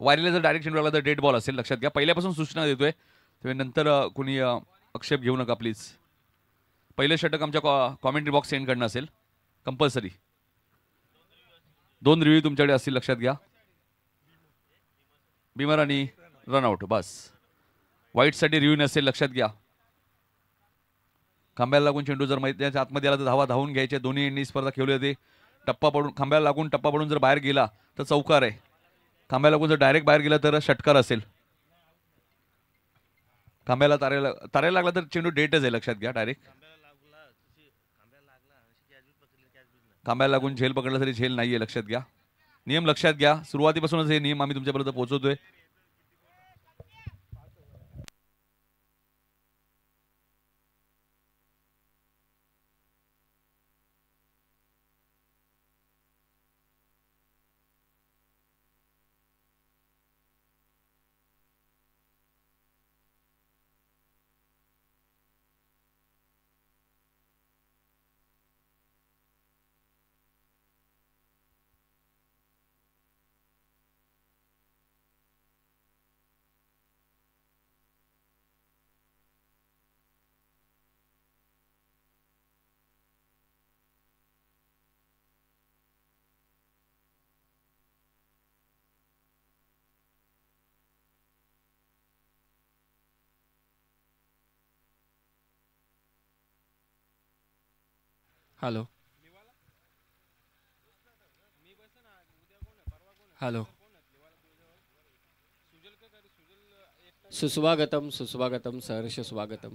वारीला जर डायरेक्ट चेंडू लागला तर डेड बॉल असेल, लक्षात घ्या. पहिल्यापासून सूचना देतोय, त्यामुळे नंतर कुणी आक्षेप घेऊ नका प्लीज. पहिलं षटक आमच्या कॉमेंट्री बॉक्स सेंड करणं असेल कंपल्सरी. 2 रिव्ह्यू तुमच्याकडे असतील, लक्षात घ्या. बिमर आणि रनआउट बस. वाईटसाठी रिव्ह्यू नसेल, लक्षात घ्या. खांब्याला लागून चेंडू जर मैदानाच्या आतमध्ये आला तर धावा धावून घ्यायचे. दोन्ही एंडनी स्पर्धा खेळली होती. टप्पा पडून खांब्याला लागून टप्पा पडून जर बाहेर गेला तर चौकार आहे. खांब्याला लागून जर डायरेक्ट बाहेर गेला तर षटकार असेल. खांब्याला तारायला लागला तर चेंडू डेटच आहे, लक्षात घ्या. डायरेक्ट खांब्याला लागून झेल पकडला तरी झेल नाहीये, लक्षात घ्या. नियम लक्षात घ्या. सुरुवातीपासूनच हे नियम आम्ही तुमच्यापर्यंत पोहोचवतोय. Hello hello. सुस्वागतम सुस्वागतम सहर्ष स्वागतम.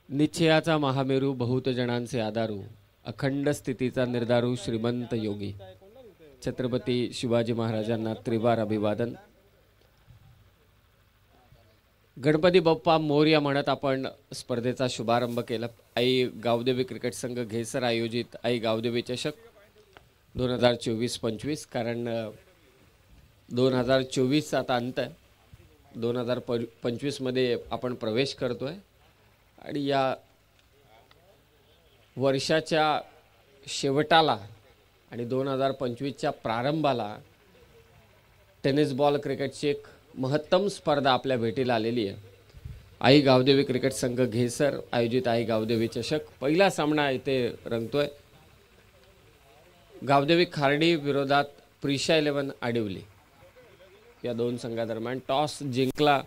निश्चयाचा महामेरू बहुत जणांचे आधारू, अखंड स्थितीचा निर्धारू श्रीमंत योगी छत्रपती शिवाजी महाराजांना त्रिवार अभिवादन. गणपती बाप्पा मोरया म्हणत आपण स्पर्धेचा शुभारंभ केला. आई गावदेवी क्रिकेट संघ घेसर आयोजित आई गावदेवी चषक 2024-25. कारण 2024चा आता अंत आहे. 2025मध्ये आपण प्रवेश करतोय आणि या वर्षाच्या शेवटाला आणि 2025च्या प्रारंभाला टेनिस बॉल क्रिकेटची एक महत्तम स्पर्धा आपल्या भेटीला आलेली आहे. आई गावदेवी क्रिकेट संघ घेसर आयोजित आई गावदेवी चषक. पहिला सामना इथे रंगतोय. गावदेवी खार्डी विरोधात प्रिशा 11 आडिवली या दोन संघादरम्यान. टॉस जिंकला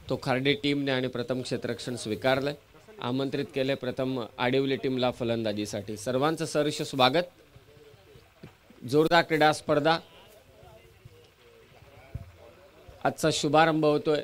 तो खार्डी टीमने आणि प्रथम क्षेत्ररक्षण स्वीकारलं. आमंत्रित केले प्रथम आडिवली टीमला फलंदाजीसाठी. सर्वांचं सहर्ष स्वागत. जोरदार क्रीडा स्पर्धा आजचा शुभारंभ होतोय.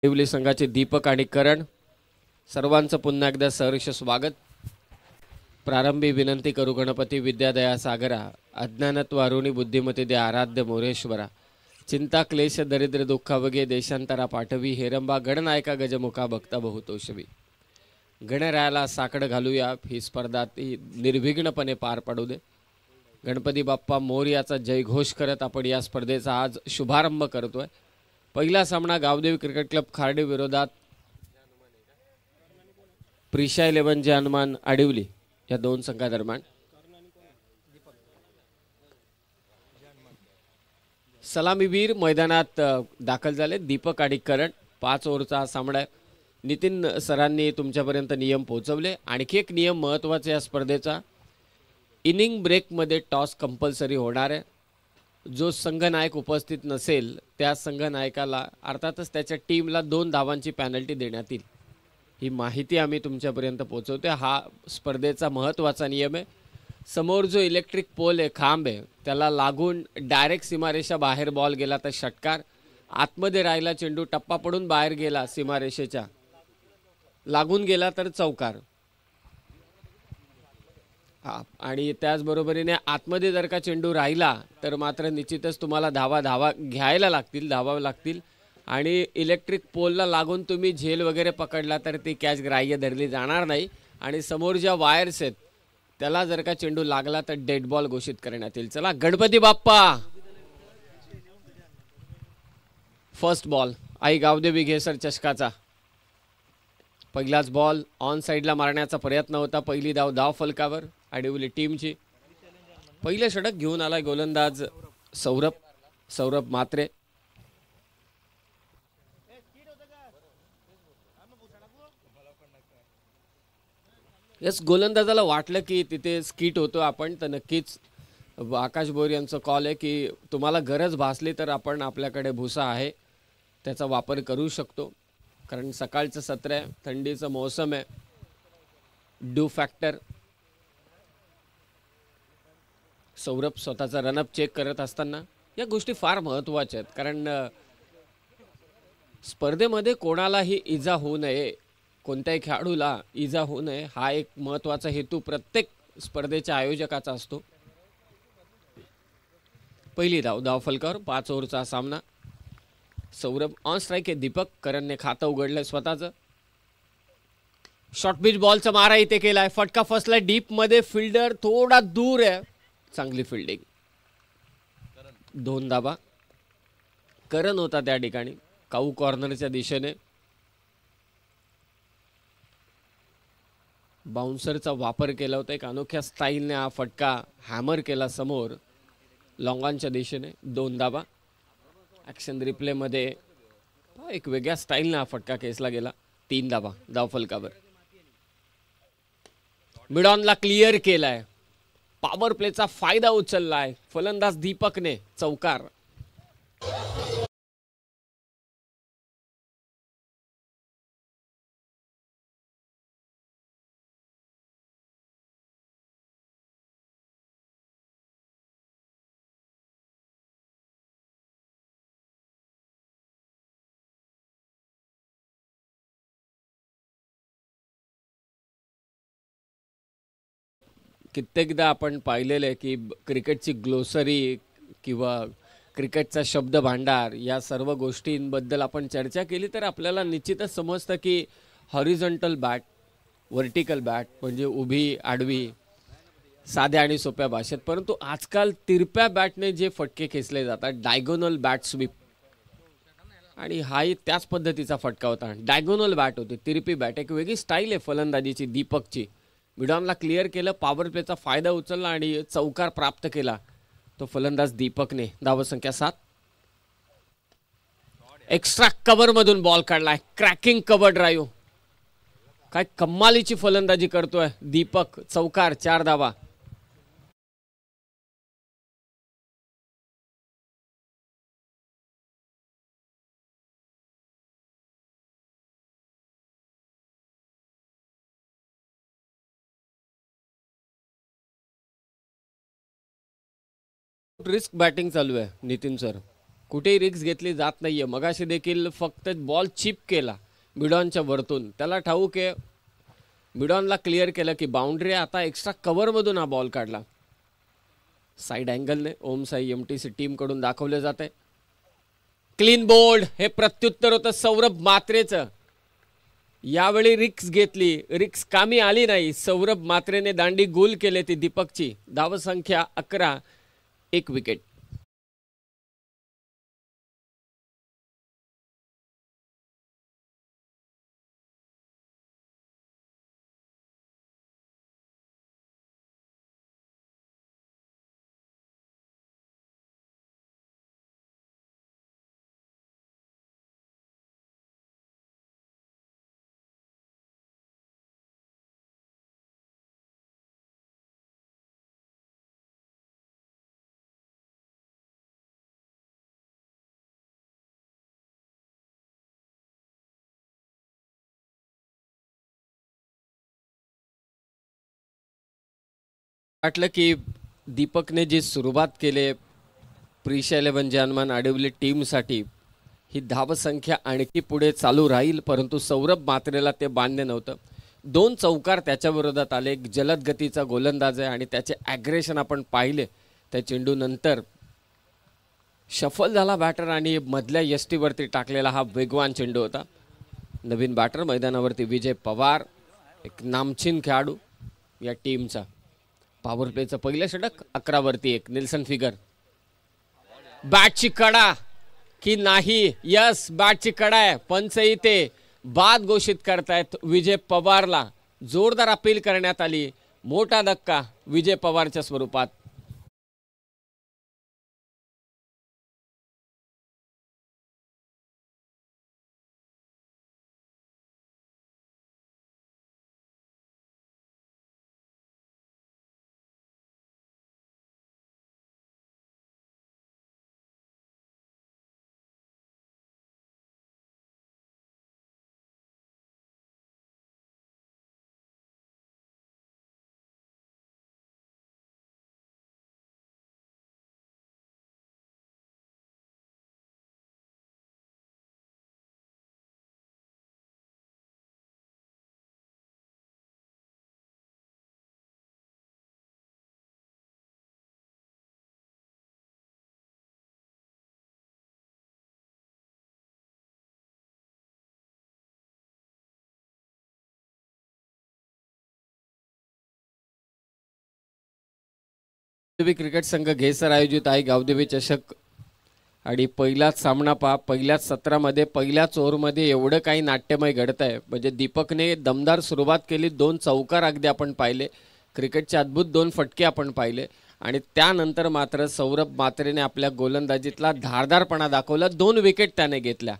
आडिवली संघाचे दीपक आणि करण सर्वांचं पुन्हा एकदा सहर्ष स्वागत. प्रारंभी विनंती करू गणपती विद्यादया सागरा, अज्ञानत्व अरुणी बुद्धिमती दे आराध्य मोरेश्वरा, चिंता क्लेश दरिद्र दुःखावगे देशांतरा पाठवी, हेरंबा गणनायका गजमुखा भक्ता बहुतोषवी. गणरायाला साकड घालूया. ही स्पर्धा ती निर्विघ्नपणे पार पडू दे. गणपती बाप्पा मोरयाचा जयघोष करत आपण या स्पर्धेचा आज शुभारंभ करतोय. पहिला सामना गावदेवी क्रिकेट क्लब खार्डी विरोधात प्रिशा 11 जे हनुमान आडिवली या दोन संघादरम्यान. सलामीवीर मैदानात दाखल झाले. दीपक आणि करण. 5 ओव्हरचा सामना आहे. नितीन सरांनी तुमच्यापर्यंत नियम पोहोचवले. आणखी एक नियम महत्त्वाचा या स्पर्धेचा, इनिंग ब्रेकमध्ये टॉस कंपल्सरी होणार आहे. जो संघनायक उपस्थित नसेल त्या संघनायकाला अर्थातच त्याच्या टीमला 2 धावांची पॅनल्टी देण्यात येईल. ही माहिती आम्ही तुमच्यापर्यंत पोहोचवतो. हा स्पर्धेचा महत्त्वाचा नियम आहे. समोर जो इलेक्ट्रिक पोल आहे, खांब आहे, त्याला लागून डायरेक्ट सीमारेषा बाहेर बॉल गेला तर षटकार, आतमध्ये राहिला चेंडू टप्पा पडून बाहेर गेला सीमारेषेच्या लागून गेला तर चौकार. आणि त्याचबरोबरीने आतमध्ये जर का चेंडू राहिला तर मात्र निश्चितच तुम्हाला धावा घ्यायला लागतील, धावावे लागतील. आणि इलेक्ट्रिक पोलला लागून तुम्ही झेल वगैरे पकडला तर ती कॅच ग्राह्य धरली जाणार नाही. आणि समोर ज्या वायर्स आहेत त्याला जर का चेंडू लागला तर डेड बॉल घोषित करण्यात येईल. चला गणपती बाप्पा. फर्स्ट बॉल आई गावदे विघेसर चषकाचा. पहिलाच बॉल ऑन साईडला मारण्याचा प्रयत्न होता. पहिली धाव फलकावर आडिवली टीमची. पहिले षटक घेऊन आला गोलंदाज सौरभ मात्रे. यस, गोलंदाजाला वाटलं की तिथे स्किट होतो आपण, तर नक्कीच आकाश बोर यांचं कॉल आहे की तुम्हाला गरज भासली तर आपण आपल्याकडे भुसा आहे त्याचा वापर करू शकतो. कारण सकाळचं सत्र आहे, थंडीचं मौसम आहे. Do factor. सौरभ स्वतःचा रनअप चेक करत असताना या गोष्टी फार महत्त्वाच्या आहेत. कारण स्पर्धेमध्ये कोणालाही इजा होऊ नये, कोणत्याही खेळाडूला इजा होऊ नये, हा एक महत्त्वाचा हेतू प्रत्येक स्पर्धेच्या आयोजकाचा असतो. पहिली धाव फलकावर. 5 ओव्हरचा सामना. सौरभ ऑन स्ट्राईक आहे. दीपक करणने खातं उघडलंय स्वतःचं. शॉर्ट पिच बॉलचा मारा इथे केलाय. फटका फसलाय डीप मध्ये. फिल्डर थोडा दूर आहे. चांगली फिल्डिंग. 2 धाबा. करण होता त्या ठिकाणी काऊ कॉर्नरच्या दिशेने. बाउन्सरचा वापर केला होता. एक अनोख्या स्टाईलने हा फटका हॅमर केला समोर लॉंगॉनच्या दिशेने. 2 धाबा. ॲक्शन रिप्लेमध्ये एक वेगळ्या स्टाईलने हा फटका खेचला गेला. 3 धाबा धावफलकावर. मिडॉनला क्लिअर केलाय. पॉवर प्लेचा फायदा उचललाय फलंदाज दीपकने. चौकार. कित्येकदा आपण पाहिलेलं आहे की क्रिकेटची ग्लोसरी किंवा क्रिकेटचा शब्द भांडार या सर्व गोष्टींबद्दल आपण चर्चा केली तर आपल्याला निश्चितच समजतं की हॉरिझॉन्टल बॅट, व्हर्टिकल बॅट म्हणजे उभी आडवी, साध्या आणि सोप्या भाषेत. परंतु आजकाल तिरप्या बॅटने जे फटके खेचले जातात, डायगोनल बॅट स्वीप, आणि हाही त्याच पद्धतीचा फटका होता. डायगोनल बॅट होती, तिरपी बॅट. एक वेगळी स्टाईल आहे फलंदाजीची दीपकची. मिडॉनला क्लिअर केलं, पॉवर प्लेचा फायदा उचलला आणि चौकार प्राप्त केला तो फलंदाज दीपकने. धावसंख्या 7. एक्स्ट्रा कव्हर मधून बॉल काढलाय. Cracking cover drive. काय कमालीची फलंदाजी करतोय दीपक. चौकार. 4 धावा. रिस्क बॅटिंग चालू आहे नितीन सर. कुठेही रिस्क घेतली जात नाहीये. मगाशी देखील फक्त बॉल चिप केला मिडॉनच्या वरतून. त्याला ठाऊक आहे मिडॉनला क्लिअर केलं की बाउंड्री. आता एक्स्ट्रा कव्हर मधून हा बॉल काढला. साईड अँगलने ओम साई MTC टीम कडून दाखवले जाते. Clean bowled. हे प्रत्युत्तर होतं सौरभ मात्रेचं. यावेळी रिक्स घेतली, रिक्स कामी आली नाही. सौरभ मात्रेने दांडी गोल केले ती दीपकची. धावसंख्या 11. 1 विकेट. वाटलं की दीपकने जी सुरुवात केली प्रिशा 11 जानमान आडिवली टीमसाठी ही धावसंख्या आणखी पुढे चालू राहील, परंतु सौरभ मात्रेला ते बांधणे नव्हतं. 2 चौकार त्याच्या विरोधात आले. एक जलद गतीचा गोलंदाज आहे आणि त्याचे ॲग्रेशन आपण पाहिले. त्या चेंडू नंतर शफल झाला बॅटर आणि मधल्या यष्टीवरती टाकलेला हा वेगवान चेंडू होता. नवीन बॅटर मैदानावरती विजय पवार, एक नामचीन खेळाडू या टीमचा. पॉवर प्लेचं पहिलं षटक 11 वरती 1. निल्सन फिगर, बॅटची कडा की नाही? यस, बॅटची कडा आहे. पंच इथे बाद घोषित करतायत विजय पवारला. जोरदार अपील करण्यात आली. मोठा धक्का विजय पवारच्या स्वरूपात. गावदेवी क्रिकेट संघ घेसर आयोजित आहे गावदेवी चषक आणि पहिलाच सामना पहा. पहिल्याच सत्रामध्ये पहिल्याच ओव्हरमध्ये एवढं काही नाट्यमय घडत आहे. म्हणजे दीपकने दमदार सुरुवात केली. 2 चौकार अगदी आपण पाहिले. क्रिकेटचे अद्भुत 2 फटके आपण पाहिले आणि त्यानंतर मात्र सौरभ मात्रेने आपल्या गोलंदाजीतला धारदारपणा दाखवला. 2 विकेट त्याने घेतल्या.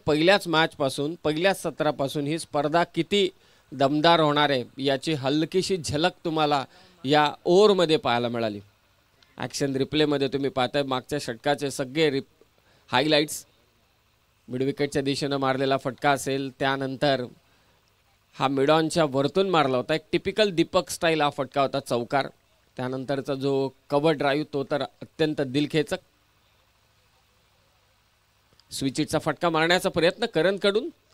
पहिल्याच मॅचपासून पहिल्याच सत्रापासून ही स्पर्धा किती दमदार होणार आहे याची हलकीशी झलक तुम्हाला या ओव्हरमध्ये पाहायला मिळाली. ॲक्शन रिप्लेमध्ये तुम्ही पाहताय मागच्या षटकाचे सगळे हायलाइट्स. मिड विकेटच्या दिशेनं मारलेला फटका असेल, त्यानंतर हा मिडॉनच्या वरतून मारला होता. एक टिपिकल दीपक स्टाईल हा फटका होता, चौकार. त्यानंतरचा जो कव्हर ड्राईव्ह तो तर अत्यंत दिलखेचक. स्विचिटचा फटका मारण्याचा प्रयत्न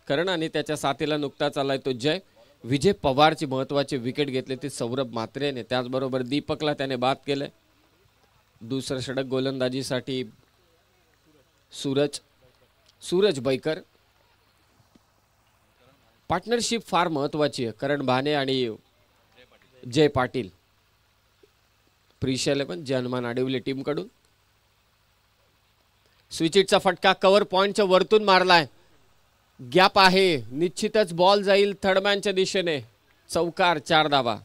करण आणि त्याच्या साथीला नुकताच आलाय तो जय. विजय पवारची महत्त्वाची विकेट घेतली ती सौरभ मात्रेने. त्याचबरोबर दीपकला त्याने बाद केले. दुसरं षटक गोलंदाजीसाठी सूरज बैकर. पार्टनरशिप फार महत्त्वाची आहे. करण भाने आणि जय पाटील. प्रिशा 11 जानमान आडिवली टीमकडून. स्विचिटचा फटका कव्हर पॉइंटच्या वरतून मारलाय. गॅप आहे, निश्चितच बॉल जाईल थर्डमॅनच्या दिशेने. चौकार, 4 धावा.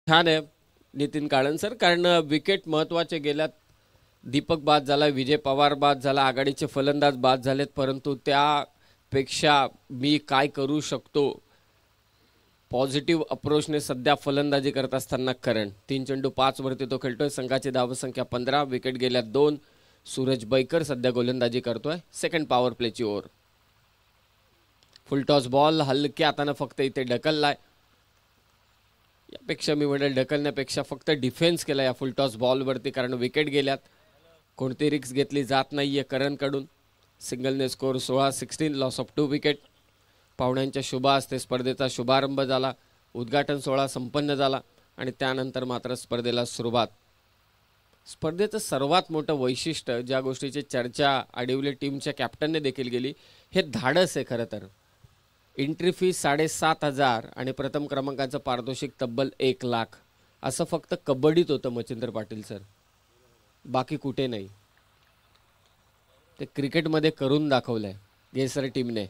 छान आहे नितीन काळणसर, कारण विकेट महत्त्वाचे गेल्यात. दीपक बाद झाला, विजय पवार बाद झाला, आघाडीचे फलंदाज बाद झालेत. परंतु त्यापेक्षा मी काय करू शकतो पॉझिटिव्ह अप्रोचने सध्या फलंदाजी करत असताना करण. 3 चेंडू 5 वरती तो खेळतोय. संघाची धावसंख्या 15. विकेट गेल्या 2. सूरज बैकर सध्या गोलंदाजी करतोय. सेकंड पॉवर प्लेची ओव्हर. फुल टॉस बॉल हलक्या हातानं फक्त इथे ढकललाय. यापेक्षा मी म्हणेल ढकलण्यापेक्षा फक्त डिफेन्स केला या फुल टॉस बॉलवरती, कारण विकेट गेल्यात. कोणती रिक्स घेतली जात नाहीये करणकडून. सिंगलने स्कोअर 16-16, लॉस ऑफ 2 विकेट. पाहुण्यांच्या शुभ हस्ते स्पर्धेचा शुभारंभ झाला. उद्घाटन सोहळा संपन्न झाला आणि त्यानंतर मात्र स्पर्धेला सुरुवात. स्पर्धेचं सर्वात मोठं वैशिष्ट्य, ज्या गोष्टीची चर्चा आडिवली टीमच्या कॅप्टनने देखील केली, हे धाडस आहे खरं तर. एंट्री फी 7,500 आणि प्रथम क्रमांकाचं पारितोषिक तब्बल 1 लाख. असं फक्त कबड्डीत होतं मच्छिंद्र पाटील सर, बाकी कुठे नाही. ते क्रिकेटमध्ये करून दाखवलंय गेसर टीमने.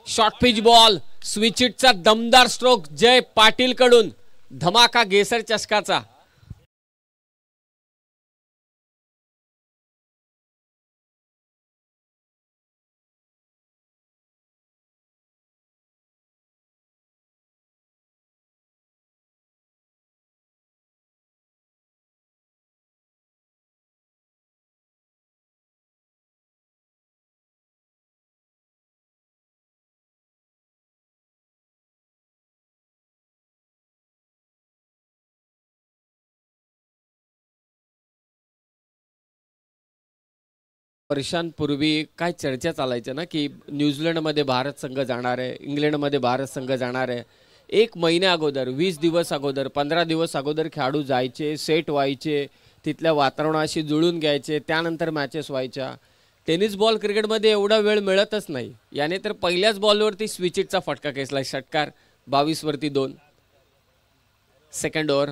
शॉर्ट पिच बॉल, स्विचिटचा दमदार स्ट्रोक जय पाटील कडून. धमाका गेसर चषकाचा. वर्षांपूर्वी काय चर्चा चालायच्या ना की न्यूझीलंडमध्ये भारत संघ जाणार आहे, इंग्लंडमध्ये भारत संघ जाणार आहे. एक महिन्या अगोदर, 20 दिवस अगोदर, 15 दिवस अगोदर खेळाडू जायचे, सेट व्हायचे, तिथल्या वातावरणाशी जुळून घ्यायचे, त्यानंतर मॅचेस व्हायच्या. टेनिस बॉल क्रिकेटमध्ये एवढा वेळ मिळतच नाही. याने तर पहिल्याच बॉलवरती स्विचिटचा फटका खेचला. षटकार 22 वरती 2. Second over.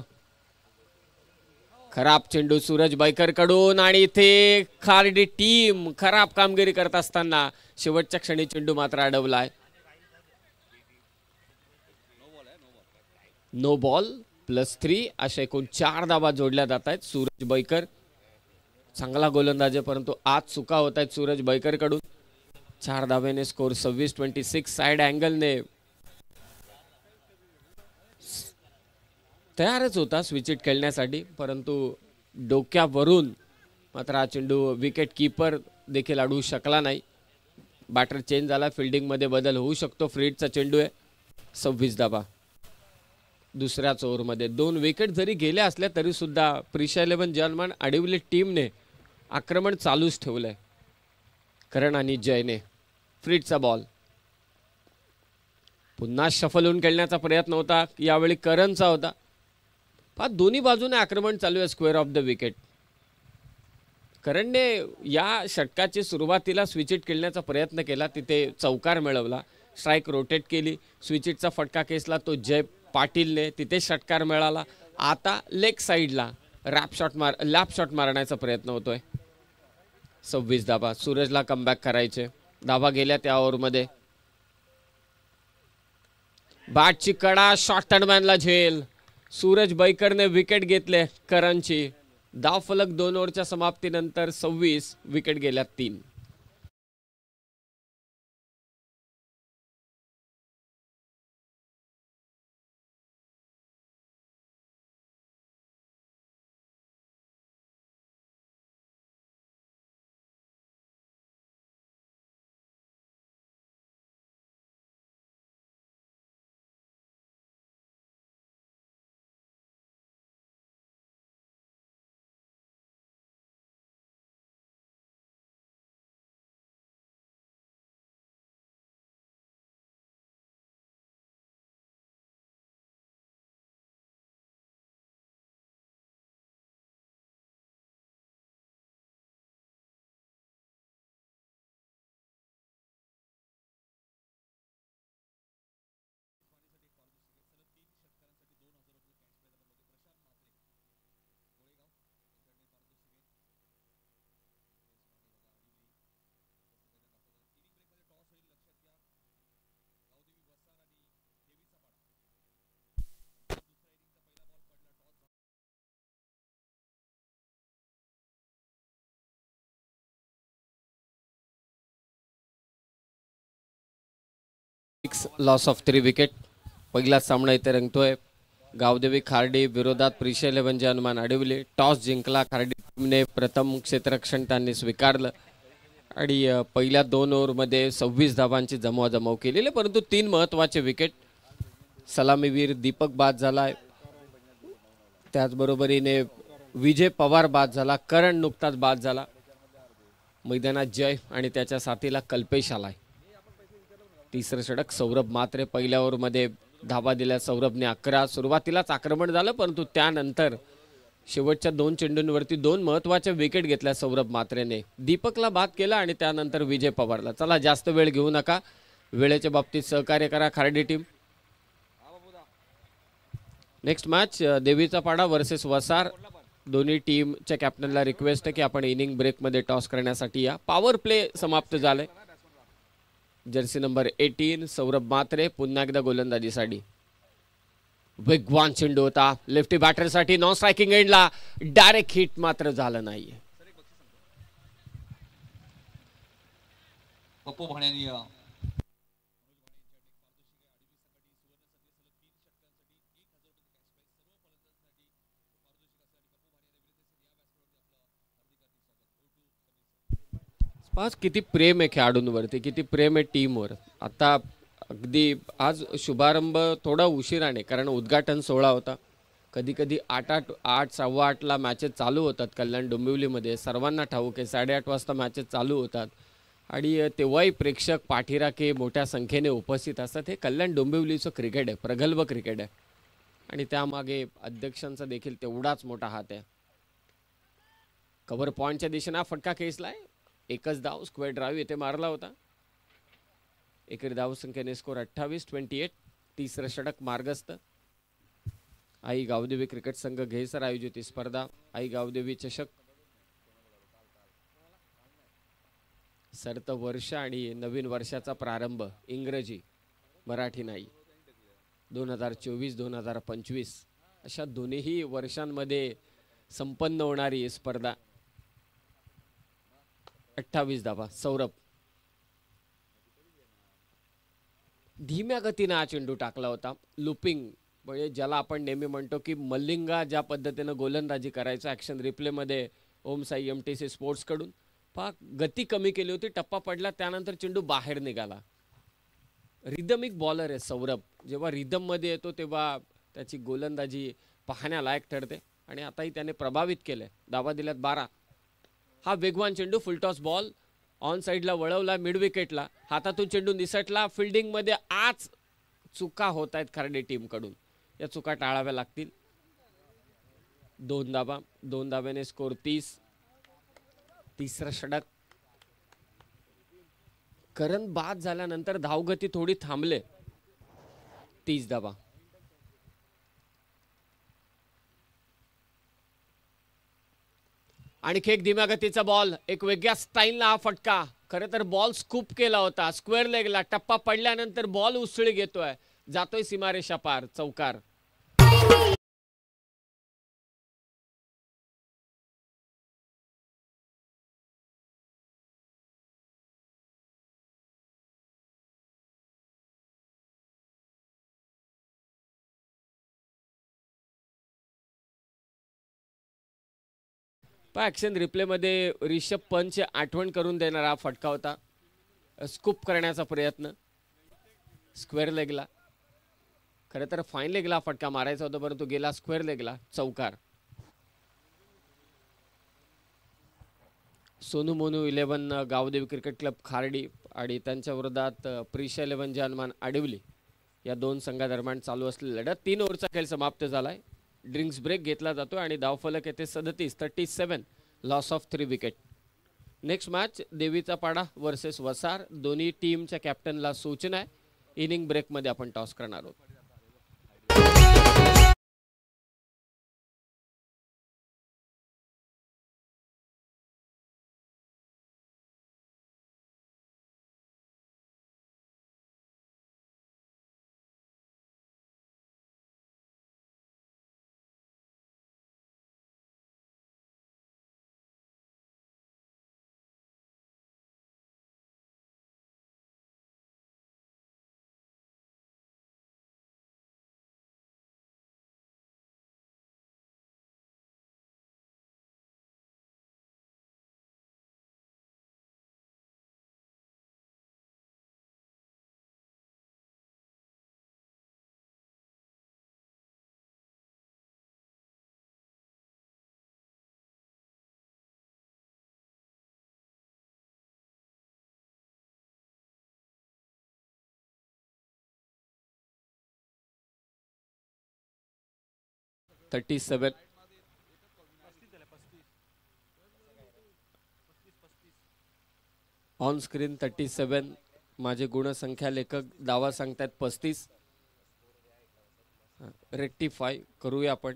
खराब चेंडू सूरज बैकर कडून आणि इथे खार्डी टीम खराब कामगिरी करत असताना शेवटच्या क्षणी चेंडू मात्र अडवलाय. नो बॉल +3 अशा एकूण 4 धावा जोडल्या जात आहेत. सूरज बैकर चांगला गोलंदाज आहे, परंतु आज चुका होत आहेत सूरज बैकर कडून. 4 धावेने स्कोर 26-26. साइड अँगलने तयारच होता स्विचिट खेळण्यासाठी, परंतु डोक्यावरून मात्र हा चेंडू विकेट कीपर देखील अडवू शकला नाही. बॅटर चेंज झाला, फिल्डिंगमध्ये बदल होऊ शकतो. फ्रीडचा चेंडू आहे. 26 धावा दुसऱ्याच ओव्हरमध्ये. 2 विकेट जरी गेल्या असल्या तरी सुद्धा प्रिशा 11 जर्मन आडिवली टीमने आक्रमण चालूच ठेवलंय. करण आणि जयने. फ्रीडचा बॉल पुन्हा शफल होऊन खेळण्याचा प्रयत्न होता, यावेळी करणचा होता. दोन्ही बाजूने आक्रमण चालू आहे स्क्वेअर ऑफ द विकेट. करणने या षटकाची सुरुवातीला स्विचिट खेळण्याचा प्रयत्न केला, तिथे चौकार मिळवला. स्ट्राईक रोटेट केली, स्विचिटचा फटका खेचला तो जय पाटीलने, तिथे षटकार मिळाला. आता लेग साईडला लॅप शॉट मारण्याचा प्रयत्न होतोय. 26 धावा. सूरजला कमबॅक करायचे. धावा गेल्या त्या ओव्हरमध्ये. बॅटची कडा, शॉर्ट हँडमॅनला झेल. सूरज बैकरने विकेट घेतले करणची. धाव फलक 2 ओव्हरच्या समाप्तीनंतर 26, विकेट गेल्या 3. Loss of 3 wicket. पहिला सामना इथे रंगतोय. गावदेवी खार्डी विरोधात प्रिशा 11 हनुमान आडिवले. टॉस जिंकला खार्डी टीमने. प्रथम क्षेत्ररक्षण त्यांनी स्वीकारलं आणि पहिल्या 2 ओव्हरमध्ये 26 धावांची जमवाजमव केलेली, परंतु 3 महत्त्वाचे विकेट. सलामीवीर दीपक बाद झालाय, त्याचबरोबरीने विजय पवार बाद झाला, करण नुकताच बाद झाला. मैदानात जय आणि त्याच्या साथीला कल्पेश आलाय. तिसरं षटक सौरभ मात्रे. पहिल्या ओव्हरमध्ये धावा दिल्या सौरभने 11. सुरुवातीलाच आक्रमण झालं, परंतु त्यानंतर शेवटच्या 2 चेंडूंवरती 2 महत्त्वाच्या विकेट घेतल्या सौरभ मात्रेने. दीपकला बाद केला आणि त्यानंतर विजय पवारला. चला जास्त वेळ घेऊ नका, वेळेच्या बाबतीत सहकार्य करा खार्डी टीम. नेक्स्ट मॅच देवीचा पाडा वर्सेस वसार. दोन्ही टीमच्या कॅप्टनला रिक्वेस्ट आहे की आपण इनिंग ब्रेकमध्ये टॉस करण्यासाठी या. पॉवर प्ले समाप्त झाले. जर्सी नंबर 18 सौरभ मात्रे पुन्हा एकदा गोलंदाजीसाठी. वेगवान चेंडू होता लेफ्टी बॅटरसाठी. नॉन स्ट्रायकिंग एंडला डायरेक्ट हिट मात्र झालं नाही. पप्पू भाण्यानी पाच किती प्रेम आहे खेळाडूंवरती, किती प्रेम आहे टीमवर. आता अगदी आज शुभारंभ थोडा उशिराने, कारण उद्घाटन सोहळा होता. कधी कधी 8 सव्वा 8ला मॅचेस चालू होतात कल्याण डोंबिवलीमध्ये. सर्वांना ठाऊक आहे 8:30 वाजता मॅचेस चालू होतात आणि तेव्हाही प्रेक्षक पाठीराखे मोठ्या संख्येने उपस्थित असतात. हे कल्याण डोंबिवलीचं क्रिकेट आहे, प्रगल्भ क्रिकेट आहे आणि त्यामागे अध्यक्षांचा देखील तेवढाच मोठा हात आहे. कव्हर पॉईंटच्या दिशेने फटका खेचलाय. एकच धाव स्क्वेअर ड्राईव्ह येथे मारला होता. एकरी धावसंख्येने स्कोर 28-28. तिसरं षटक मार्गस्थ. आई गावदेवी क्रिकेट संघ घेसर आयोजित ही स्पर्धा आई गावदेवी चषक. सरत वर्ष आणि नवीन वर्षाचा प्रारंभ इंग्रजी मराठी नाही. 2024-2025 अशा दोन्ही वर्षांमध्ये संपन्न होणारी ही स्पर्धा. 28 धावा. सौरभ धीम्या गतीने हा चेंडू टाकला होता. लुपिंग म्हणजे ज्याला आपण नेहमी म्हणतो की मल्लिंगा ज्या पद्धतीनं गोलंदाजी करायचं ॲक्शन रिप्लेमध्ये ओम साई MTC स्पोर्ट्सकडून गती कमी केली होती. टप्पा पडला त्यानंतर चेंडू बाहेर निघाला. रिदमिक बॉलर आहे सौरभ. जेव्हा रिदममध्ये येतो तेव्हा त्याची गोलंदाजी पाहण्यालायक ठरते आणि आताही त्याने प्रभावित केले. धावा दिल्यात 12. हा वेगवान चेंडू फुलटॉस बॉल ऑन साईडला वळवला मिड विकेटला. हातातून चेंडू निसटला. फिल्डिंगमध्ये आज चुका होत आहेत खर्डे टीमकडून. या चुका टाळाव्या लागतील. 2 धावा. 2 धाव्याने स्कोर 30. तिसरं षटक. करण बाद झाल्यानंतर धावगती थोडी थांबले. 30 धावा. आणखी एक धीम्या गतीचा बॉल. एक वेगळ्या स्टाईलला हा फटका. खरं तर बॉल स्कूप केला होता स्क्वेअर लेगला. टप्पा पडल्यानंतर बॉल उसळी घेतोय. जातोय सीमारेषा पार. चौकार. ॲक्शन रिप्लेमध्ये रिषभ पंतची आठवण करून देणारा हा फटका होता. स्कूप करण्याचा प्रयत्न स्क्वेअर लेगला. खरं तर फाईन लेगला फटका मारायचा होता परंतु गेला स्क्वेअर लेगला. चौकार. सोनू मोनू 11 गावदेवी क्रिकेट क्लब खार्डी आणि त्यांच्या विरोधात प्रिशा 11 जानमान आडिवली या दोन संघादरम्यान चालू असलेली लढत. 3 ओव्हरचा खेळ समाप्त झालाय. ड्रिंक्स ब्रेक घेतला जातो आणि धावफलक येथे 37 loss of 3 wicket. Next match देवीचा पाडा वर्सेस वसार. दोन्ही टीमच्या कॅप्टनला सूचना आहे. इनिंग ब्रेकमध्ये आपण टॉस करणार आहोत. On screen 37. माझे गुणसंख्या लेखक दावा सांगतात 35. रेक्टिफाय करूया आपण.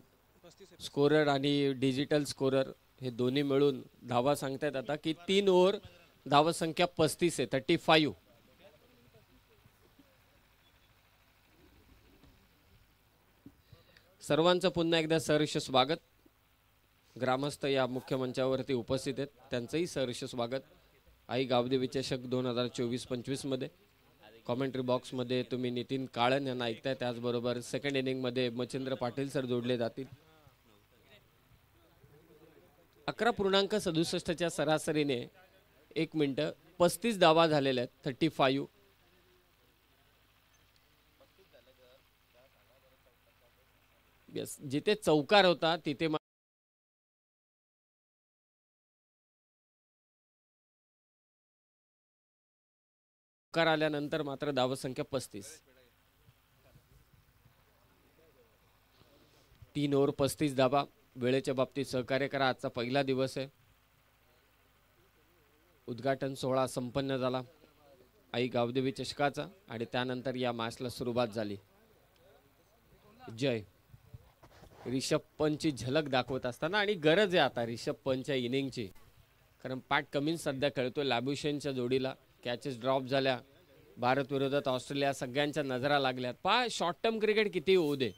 स्कोरर आणि डिजिटल स्कोरर हे दोन्ही मिळून धावा सांगतायत आता की 3 ओव्हर धावा संख्या 35 आहे. 35. सर्वांचं पुन्हा एकदा सहर्ष स्वागत. ग्रामस्थ या मुख्य मंचावरती उपस्थित आहेत त्यांचंही सहर्ष स्वागत. आई गावदेवी चषक 2024-25 मध्ये कॉमेंट्री बॉक्समध्ये तुम्ही नितीन काळन यांना ऐकताय. त्याचबरोबर सेकंड इनिंगमध्ये मच्छिंद्र पाटील सर जोडले जातील. 11.67च्या सरासरीने 1 मिनिट 35 धावा झालेल्या आहेत. 35. यस, जिथे चौकार होता तिथे चौकार आल्यानंतर मात्र धावसंख्या 35. 3 ओव्हर 35 धावा. वेळेच्या बाबतीत सहकार्य करा. आजचा पहिला दिवस आहे. उद्घाटन सोहळा संपन्न झाला आई गावदेवी चषकाचा आणि त्यानंतर या मॅचला सुरुवात झाली. जय रिषभ पंतची झलक दाखवत असताना आणि गरज आहे आता रिषभ पंतच्या इनिंगची, कारण पॅट कमिन्स सध्या खेळतोय लॅब्युशनच्या जोडीला. कॅचेस ड्रॉप झाल्या. भारत विरोधात ऑस्ट्रेलिया सगळ्यांच्या नजरा लागल्यात. पहा शॉर्ट टर्म क्रिकेट किती होऊ दे,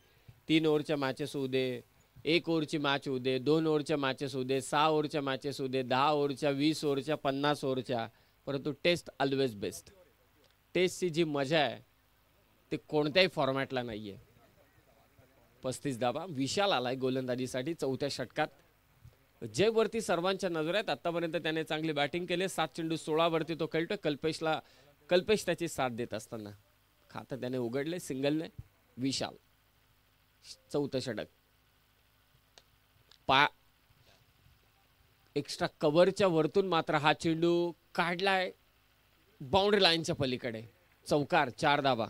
3 ओव्हरच्या मॅचेस होऊ दे, 1 ओव्हरची मॅच होऊ दे, 2 ओव्हरच्या मॅचेस होऊ दे, 6 ओव्हरच्या मॅचेस होऊ दे, 10 ओव्हरच्या, 20 ओव्हरच्या, 50 ओव्हरच्या, परंतु टेस्ट ऑलवेज बेस्ट. टेस्टची जी मजा आहे ती कोणत्याही फॉर्मॅटला नाही आहे. 35 धावा. विशाल आलाय गोलंदाजीसाठी 4थ्या षटकात. जयवरती सर्वांच्या नजर आहेत. आतापर्यंत त्याने चांगली बॅटिंग केली. 7 चेंडू 16 वरती तो खेळतोय. कल्पेश त्याची साथ देत असताना खातं त्याने उघडले सिंगलने. विशाल 4थं षटक. एक्स्ट्रा कव्हरच्या वरतून मात्र हा चेंडू काढलाय बाउंड्री लाईनच्या पलीकडे. चौकार. 4 धावा.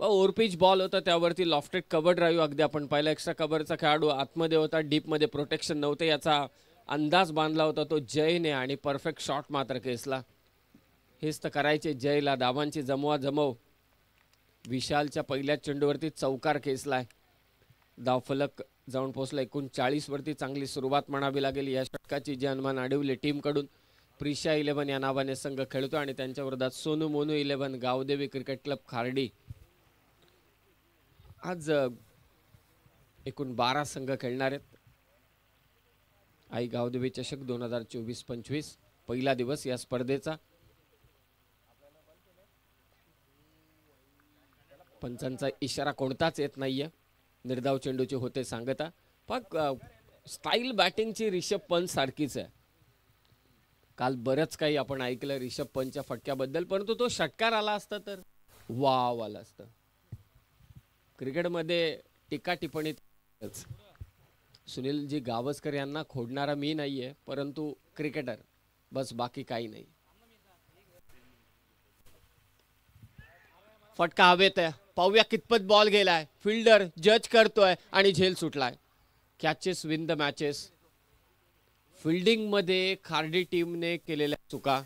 ओव्हरपिच बॉल होता, त्यावरती लॉफ्टेड कव्हर ड्राईव्ह. अगदी आपण पाहिलं एक्स्ट्रा कव्हरचा खेळाडू आतमध्ये होता, डीपमध्ये प्रोटेक्शन नव्हते याचा अंदाज बांधला होता तो जयने आणि परफेक्ट शॉट मात्र केसला. हेच तर करायचे जयला, धावांची जमव. विशालच्या पहिल्या चेंडूवरती चौकार केसलाय. धावफलक जाऊन पोहोचला 39 वरती. चांगली सुरुवात म्हणावी लागेल या षटकाची जी अनुमान अडवले टीमकडून. प्रिशा 11 या नावाने संघ खेळतो आणि त्यांच्या विरोधात सोनू मोनू 11 गावदेवी क्रिकेट क्लब खार्डी. आज एकूण 12 संघ खेळणार आहेत. आई गावदेवी चषक 2024-25 पहिला दिवस या स्पर्धेचा. पंचांचा इशारा कोणताच येत नाहीये. निर्धाव चेंडूचे होते सांगता. पण स्टाईल बॅटिंगची रिषभ पंत सारखीच आहे. काल बरंच काही आपण ऐकलं रिषभ पंतच्या फटक्याबद्दल, परंतु तो षटकार आला असता तर वाव आला असतं. क्रिकेटमध्ये टीका टिप्पणी. सुनीलजी गावस्कर यांना खोडणारा मी नाहीये, परंतु क्रिकेटर बस, बाकी काही नाही. फटका हवेत आहे. पाहूया कितपत बॉल गेलाय. फिल्डर जज करतोय आणि झेल सुटलाय. Catches win the matches. Fielding मध्ये खार्डी टीमने केलेल्या चुका.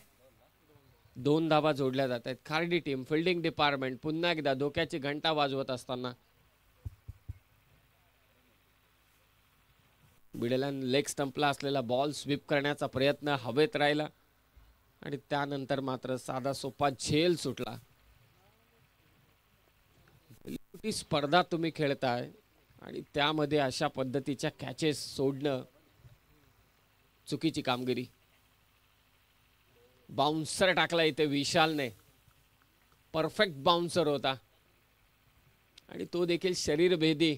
2 धावा जोडल्या जात आहेत. खार्डी टीम फिल्डिंग डिपार्टमेंट पुन्हा एकदा धोक्याची घंटा वाजवत असताना बिडेलन लेग स्टंपला असलेला बॉल स्वीप करण्याचा प्रयत्न हवेत राहिला आणि त्यानंतर मात्र साधा सोपा झेल सुटला. मोठी स्पर्धा तुम्ही खेळताय आणि त्यामध्ये अशा पद्धतीच्या कॅचेस सोडणं चुकीची कामगिरी. बाउन्सर टाकला इथे विशालने. परफेक्ट बाउन्सर होता आणि तो देखील शरीरभेदी.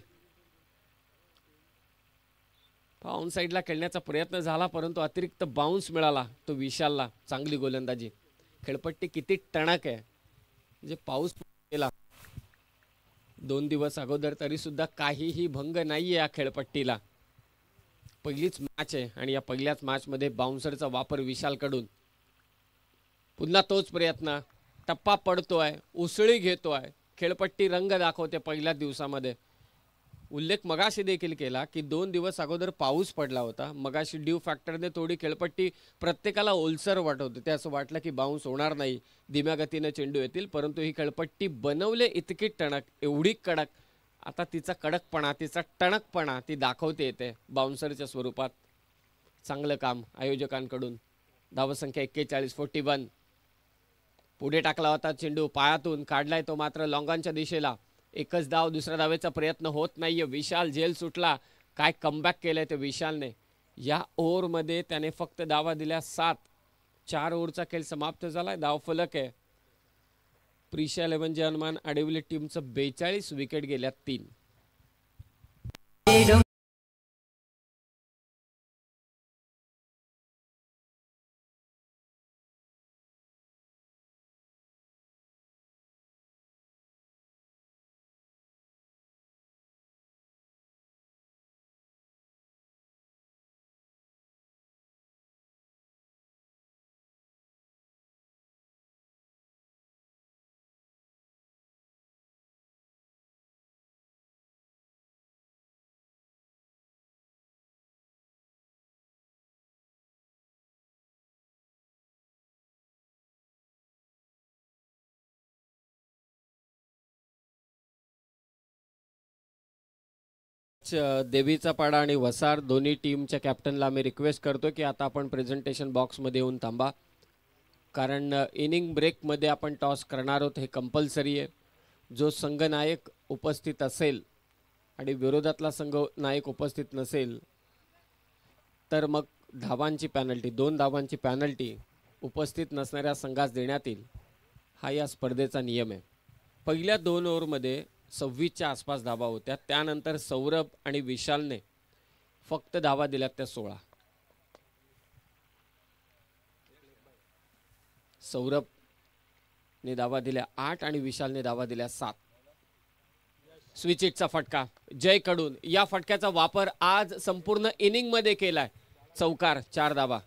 ऑन साईडला खेळण्याचा प्रयत्न झाला, परंतु अतिरिक्त बाउन्स मिळाला तो विशालला. चांगली गोलंदाजी. खेळपट्टी किती टणक आहे. म्हणजे पाऊस गेला 2 दिवस अगोदर तरी सुद्धा काहीही भंग नाहीये या खेळपट्टीला. पहिलीच मॅच आहे आणि या पहिल्याच मॅच मध्ये बाउन्सरचा वापर विशालकडून. पुन्हा तोच प्रयत्न. टप्पा पडतोय, उसळी घेतोय. खेळपट्टी रंग दाखवते पहिल्या दिवसामध्ये. उल्लेख मगाशी देखील केला की 2 दिवस अगोदर पाऊस पडला होता. मगाशी ड्यू फॅक्टरने थोडी खेळपट्टी प्रत्येकाला ओलसर वाटत होते. ते असं वाटलं की बाउन्स होणार नाही, धीम्या गतीने चेंडू येतील, परंतु ही खेळपट्टी बनवले इतकी टणक, एवढी कडक. आता तिचा कडकपणा, तिचा टणकपणा ती दाखवते येते बाउन्सरच्या स्वरूपात. चांगलं काम आयोजकांकडून. धावसंख्या 41. पुढे टाकला होता चेंडू, पायातून काढलाय तो मात्र लॉंगॉनच्या दिशेला. एकच धाव, दुसऱ्या धावेचा प्रयत्न होत नाहीये. विशाल झेल सुटला. काय कमबॅक केलंय ते विशालने. या ओव्हरमध्ये त्याने फक्त धावा दिल्या 7. 4 ओव्हरचा खेळ समाप्त झालाय. धावफलक आहे प्रिशा 11 जे हनुमान आडिवली टीमचं 42 विकेट गेल्या 3. देवीचा पाडा आणि वसार दोन्ही टीमच्या कॅप्टनला मी रिक्वेस्ट करतो की आता आपण प्रेझेंटेशन बॉक्समध्ये येऊन थांबा, कारण इनिंग ब्रेकमध्ये आपण टॉस करणार आहोत. हे कंपल्सरी आहे. जो संघ नायक उपस्थित असेल आणि विरोधातला संघ नायक उपस्थित नसेल तर मग धावांची पॅनल्टी, 2 धावांची पॅनल्टी उपस्थित नसणाऱ्या संघास देण्यात येईल. हा या स्पर्धेचा नियम आहे. पहिल्या 2 ओव्हरमध्ये 26च्या आसपास धावा होत्या. त्यानंतर सौरभ आणि विशालने फक्त धावा दिल्यात त्या 16. सौरभने धावा दिल्या 8 आणि विशालने धावा दिल्या 7. स्विच हिटचा फटका जय कडून. या फटक्याचा वापर आज संपूर्ण इनिंग मध्ये केलाय. चौकार, 4 धावा.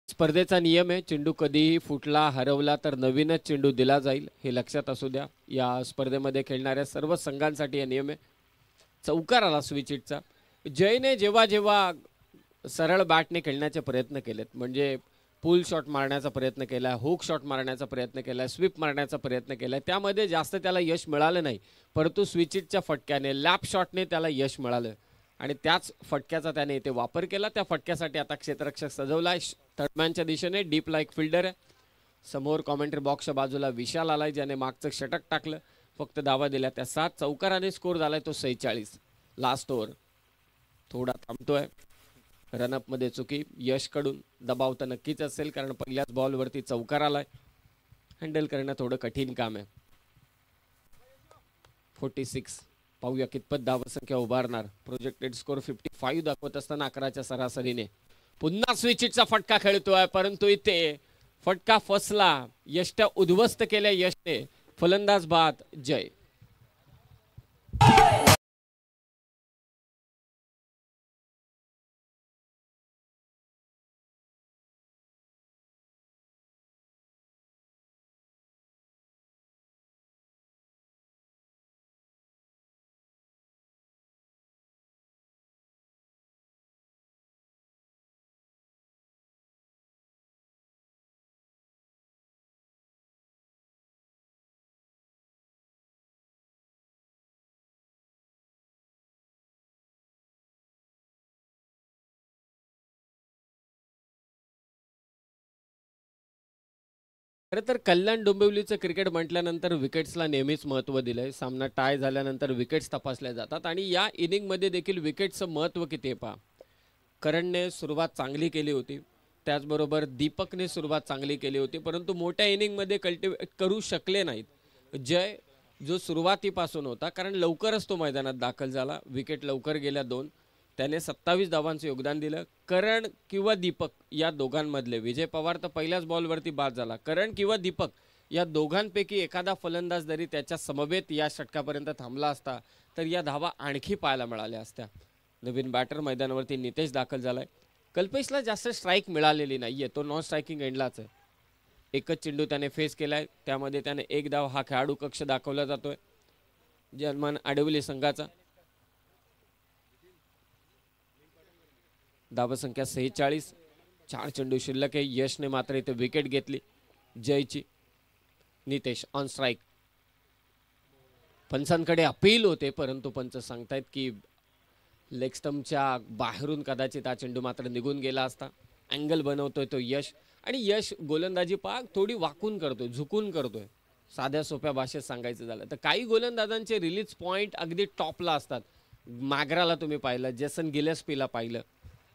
स्पर्धेचा नियम आहे, चेंडू कधीही फुटला, हरवला तर नवीनच चेंडू दिला जाईल. हे लक्षात असू द्या. या स्पर्धेमध्ये खेळणाऱ्या सर्व संघांसाठी हा नियम आहे. चौकार आला स्विच हिटचा. जयने जेव्हा जेव्हा सरळ बॅटने खेळण्याचे प्रयत्न केलेत, म्हणजे पुल शॉट मारण्याचा प्रयत्न केला, हुक शॉट मारण्याचा प्रयत्न केला, स्वीप मारण्याचा प्रयत्न केला, त्यामध्ये जास्त त्याला यश मिळालं नाही. परंतु स्विच हिटच्या फटक्याने, लॅप शॉटने त्याला यश मिळालं आणि त्याच फटक्याचा त्याने इथे वापर केला. त्या फटक्यासाठी आता क्षेत्ररक्षक सजवलाय. थर्डमॅनच्या दिशेने डीप लाईक फिल्डर आहे. समोर कॉमेंट्री बॉक्सच्या बाजूला विशाल आलाय, ज्याने मागचं षटक टाकलं. फक्त धावा दिल्या त्या 7. चौकाराने स्कोर झालाय तो 46. लास्ट ओव्हर थोडा थांबतोय. रनअपमध्ये चुकी यशकडून. दबाव तर नक्कीच असेल, कारण पहिल्याच बॉलवरती चौकार आलाय. हँडल करणं थोडं कठीण काम आहे. 46. पाहूया कितपत धावसंख्या उभारणार. प्रोजेक्टेड स्कोर 55 दाखवत असताना 11च्या सरासरीने पुन्हा स्विच हिटचा फटका खेळतोय, परंतु इथे फटका फसला. यष्ट्या उद्ध्वस्त केल्या यशने. फलंदाज बाद जय. खरं तर कल्याण डोंबिवलीचं क्रिकेट म्हटल्यानंतर विकेट्सला नेहमीच महत्त्व दिलंय. सामना टाय झाल्यानंतर विकेट्स तपासल्या जातात आणि या इनिंगमध्ये देखील विकेटचं महत्त्व किती आहे पहा. करणने सुरुवात चांगली केली होती, त्याचबरोबर दीपकने सुरुवात चांगली केली होती, परंतु मोठ्या इनिंगमध्ये कल्टिवेट करू शकले नाहीत. जय जो सुरुवातीपासून होता, कारण लवकरच तो मैदानात दाखल झाला, विकेट लवकर गेल्या 2, त्याने 27 धावांचं योगदान दिलं. करण किंवा दीपक या दोघांमधले, विजय पवार तर पहिल्याच बॉलवरती बाद झाला, करण किंवा दीपक या दोघांपैकी एखादा फलंदाज जरी त्याच्या समवेत या षटकापर्यंत थांबला असता तर या धावा आणखी पाहायला मिळाल्या असत्या. नवीन बॅटर मैदानावरती नितेश दाखल झालाय. कल्पेशला जास्त स्ट्राईक मिळालेली नाहीये, तो नॉन स्ट्रायकिंग एंडलाच आहे. एकच चेंडू त्याने फेस केलाय, त्यामध्ये त्याने 1 धाव हा खेळाडू कक्ष दाखवला जातोय जर्मन आडिवली संघाचा. धावसंख्या 46. 4 चेंडू शिल्लक आहे. यशने मात्र इथे विकेट घेतली जयची. Nitesh on strike. पंचांकडे अपील होते परंतु पंच सांगतायत की लेग स्टंपच्या बाहेरून कदाचित हा चेंडू मात्र निघून गेला असता. अँगल बनवतोय तो यश, आणि यश गोलंदाजी पाक थोडी वाकून करतोय, झुकून करतोय. साध्या सोप्या भाषेत सांगायचं झालं तर काही गोलंदाजांचे रिलीज पॉईंट अगदी टॉपला असतात. मागराला तुम्ही पाहिलं, जेसन गिलेस्पीला पाहिलं,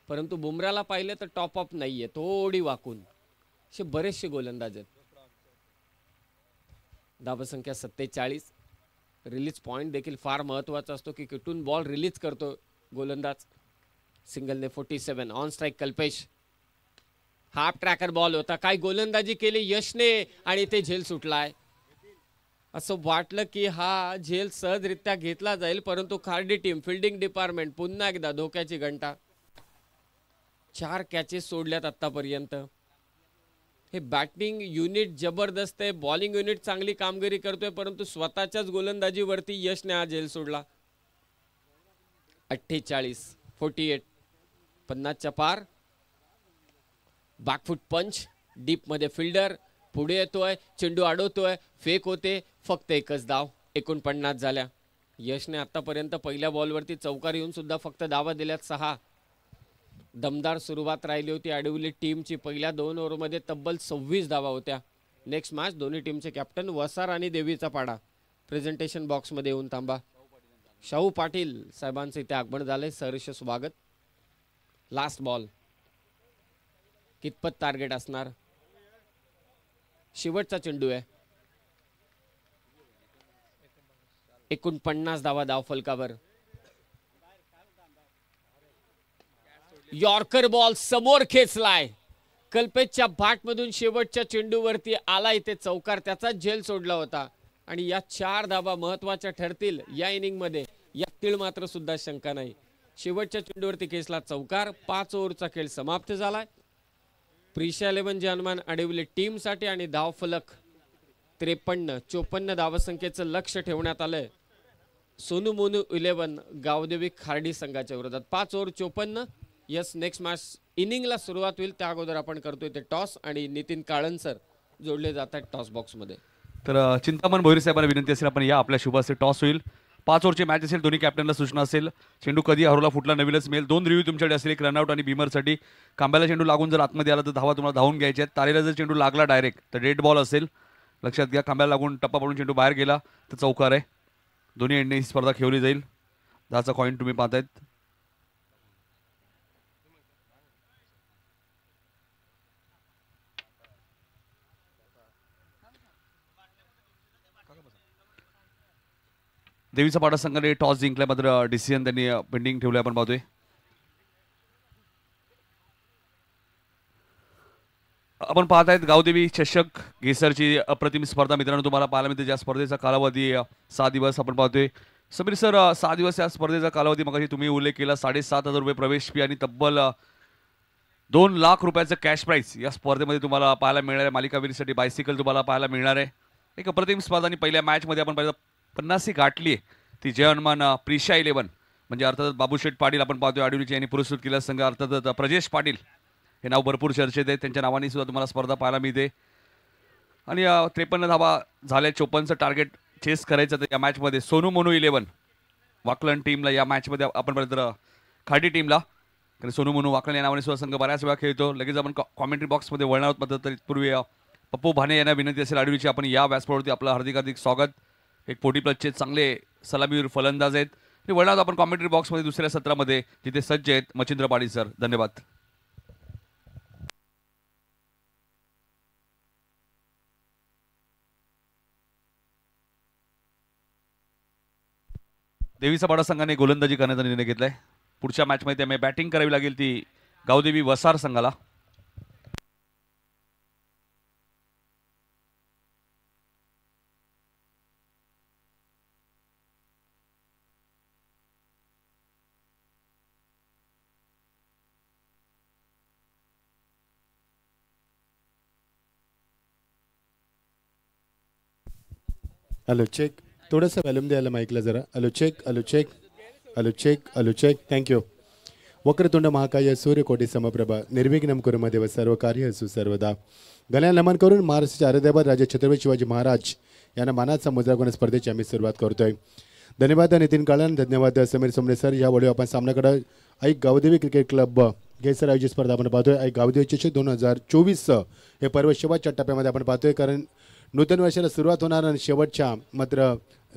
परंतु बुमराला पाहिलं तर टॉप अप नाहीये, थोडी वाकून. असे बरेचसे गोलंदाज आहेत. धावसंख्या 47. रिलीज पॉईंट देखील फार महत्त्वाचा असतो की कुठून बॉल रिलीज करतो गोलंदाज. सिंगलने 47. On strike Kalpesh. Half tracker ball होता, काय गोलंदाजी केली यशने आणि ते झेल सुटलाय. असं वाटलं की हा झेल सहजरित्या घेतला जाईल, परंतु खार्डी टीम फिल्डिंग डिपार्टमेंट पुन्हा एकदा धोक्याची घंटा. 4 कॅचेस सोडल्यात आतापर्यंत. हे बॅटिंग युनिट जबरदस्त आहे, बॉलिंग युनिट चांगली कामगिरी करतोय, परंतु स्वतःच्याच गोलंदाजीवरती यशने हा झेल सोडला. 48. 50च्या पार. बॅकफुट पंच, डीप मध्ये फिल्डर पुढे येतोय, चेंडू अडवतोय, फेक होते, फक्त एकच धाव. 49 झाल्या. यशने आतापर्यंत पहिल्या बॉलवरती चौकार येऊन सुद्धा फक्त धावा दिल्यात 6. दमदार सुरुवात राहिली होती आडिवली टीमची. पहिल्या 2 ओव्हरमध्ये तब्बल 26 धावा होत्या. नेक्स्ट मॅच दोन्ही टीमचे कॅप्टन वसार आणि देवीचा पाडा प्रेझेंटेशन बॉक्समध्ये येऊन थांबा. शाहू पाटील साहेबांचं इथे आगमन झालंय, सहर्ष स्वागत. लास्ट बॉल कितपत टार्गेट असणार, शेवटचा चेंडू आहे. 49 धावा धाव फलकावर. यॉर्कर बॉल समोर खेचलाय, कल्पेशच्या बॅटमधून शेवटच्या चेंडूवरती आला इथे चौकार, त्याचा झेल सोडला होता. आणि या 4 धावा महत्वाच्या ठरतील या इनिंग मध्ये, या तीळ मात्र सुद्धा शंका नाही. शेवटच्या चेंडूवरती खेचला चौकार. 5 ओव्हरचा खेळ समाप्त झालाय. प्रिशा 11 जनमान आडिवली टीम साठी आणि धाव फलक 53-54 धावसंख्येचं लक्ष ठेवण्यात आलंय सोनू मोनू 11 गावदेवी खार्डी संघाच्या विरोधात. 5 ओव्हर 54. यस, नेक्स्ट मॅच इनिंगला सुरुवात होईल त्या अगोदर आपण करतोय ते टॉस, आणि नितीन काळनसर जोडले जातात टॉस बॉक्स मध्ये. तर चिंतामण भोईर साहेबांना विनंती असेल आपण या आपल्या शुभाचे टॉस होईल. 5 ओव्हरची मॅच असेल, दोन्ही कॅप्टनला सूचना असेल. चेंडू कधी हरवला फुटला नवीनच मिळेल. 2 रिव्ह्यू तुमच्याकडे असेल, एक रनआउट आणि बीमरसाठी. खांब्याला चेंडू लागून जर आतमध्ये आला तर धावा तुम्हाला धावून घ्यायच्या आहेत. तारेला जर चेंडू लागला डायरेक्ट तर डेड बॉल असेल, लक्षात घ्या. खांब्याला लागून टप्पा पडून चेंडू बाहेर गेला तर चौकार आहे. दोन्ही एंडने ही स्पर्धा खेळली जाईल. 10चा कॉईन तुम्ही पाहतायत. देवीचा पाडा संघाने टॉस जिंकल्या, मात्र डिसिजन त्यांनी पेंडिंग ठेवलं आपण पाहतोय. आपण पाहतायत गावदेवी चषक घेसरची अप्रतिम स्पर्धा मित्रांनो तुम्हाला पाहायला मिळते. ज्या स्पर्धेचा कालावधी 6 दिवस आपण पाहतोय. समीर सर, 6 दिवस या स्पर्धेचा कालावधी मगाशी तुम्ही उल्लेख केला. 7,500 रुपये प्रवेश फी आणि तब्बल 2 लाख रुपयाचं कॅश प्राईज या स्पर्धेमध्ये तुम्हाला पाहायला मिळणार आहे. मालिकावीरसाठी बायसिकल तुम्हाला पाहायला मिळणार आहे. एक अप्रतिम स्पर्धा. आणि पहिल्या मॅचमध्ये आपण पाहिलं 50 गाठली आहे ती जय हनुमान प्रिशा 11 म्हणजे अर्थातच बाबूशेठ पाटील आपण पाहतोय आडिवलीचे यांनी पुरस्कृत केला संघ. अर्थातच प्रजेश पाटील हे नाव भरपूर चर्चेत आहे, त्यांच्या नावाने सुद्धा तुम्हाला स्पर्धा पाहायला मिळते. आणि 53 धावा झाल्या. 54चं टार्गेट चेस करायचं तर या मॅचमध्ये सोनू मोनू 11 वाकलन टीमला, या मॅचमध्ये आपण पाहिलं तर खाडी टीमला, कारण सोनू मोनू वाकलन या नावाने सुद्धा संघ बऱ्याच वेळा खेळतो. लगेच आपण कॉमेंट्री बॉक्समध्ये वळणार आहोत. मात्र तत्पूर्वी पप्पू भाने यांना विनंती असेल आडिवलीची आपण या व्यासपीठावरती आपलं हार्दिक स्वागत. एक 40+ चांगले सलामीवीर फलंदाज आहेत. वळणार आपण कॉमेंट्री बॉक्समध्ये दुसऱ्या सत्रामध्ये, जिथे सज्ज आहेत मच्छिंद्र पाटील सर. धन्यवाद. देवीचा पाडा संघाने गोलंदाजी करण्याचा निर्णय घेतलाय. पुढच्या मॅचमध्ये त्यामुळे बॅटिंग करावी लागेल ती गावदेवी वसार संघाला. हॅलो चेक, थोडंसं व्हॅल्यूम द्यायला माईकला जरा. Hello check, hello check, hello check, hello check. Thank you. वक्रतुंड महाकाय सूर्यकोटी समप्रभ निर्विघ्नं कुरु मे देव सर्व कार्येषु सर्वदा. गण्याला नमन करून महाराष्ट्राचे आराध्यवर राजे छत्रपती शिवाजी महाराज यांना मानाचा मुद्रा गुण स्पर्धेची आम्ही सुरुवात करतोय. धन्यवाद नितीन काळन, धन्यवाद समीर सोमणे सर. या वेळी आपण सामन्याकडे ऐक गावदेवी क्रिकेट क्लब घेसर आयोजित स्पर्धा आपण पाहतोय. ऐक गावदेवी चषक 2024 हे पर्व शेवटच्या टप्प्यामध्ये आपण पाहतोय, कारण नूतन वर्षाला सुरुवात होणार आणि शेवटच्या मात्र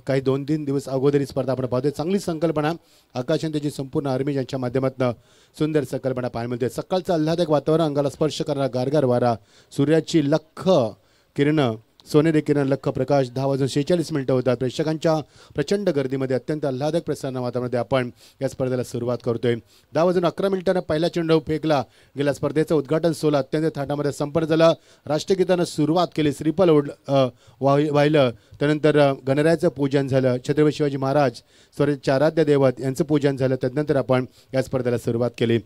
काही 2-3 दिवस अगोदर ही स्पर्धा आपण पाहतोय. चांगली संकल्पना आकाश आणि त्याची संपूर्ण आर्मी यांच्या माध्यमातून सुंदर संकल्पना पाहायला मिळते. सकाळचं आल्हादक वातावरण, अंगाला स्पर्श करणारा गारगार वारा, सूर्याची लख किरण, सोनेरी किरण, लख प्रकाश. 10:46 होतात. प्रेक्षकांच्या प्रचंड गर्दीमध्ये अत्यंत आल्हादक प्रसन्न वातावरणामध्ये आपण या स्पर्धेला सुरुवात करतोय. 10:11 पहिला चेंडू फेकला गेला. स्पर्धेचं उद्घाटन सोहळा अत्यंत थाटामध्ये संपन्न झाला. राष्ट्रगीतानं सुरुवात केली. श्रीफल वाहिलं. त्यानंतर गणरायाचं पूजन झालं. छत्रपती शिवाजी महाराज स्वराज्याचे आराध्य दैवत यांचं पूजन झालं. त्यानंतर आपण या स्पर्धेला सुरुवात केली.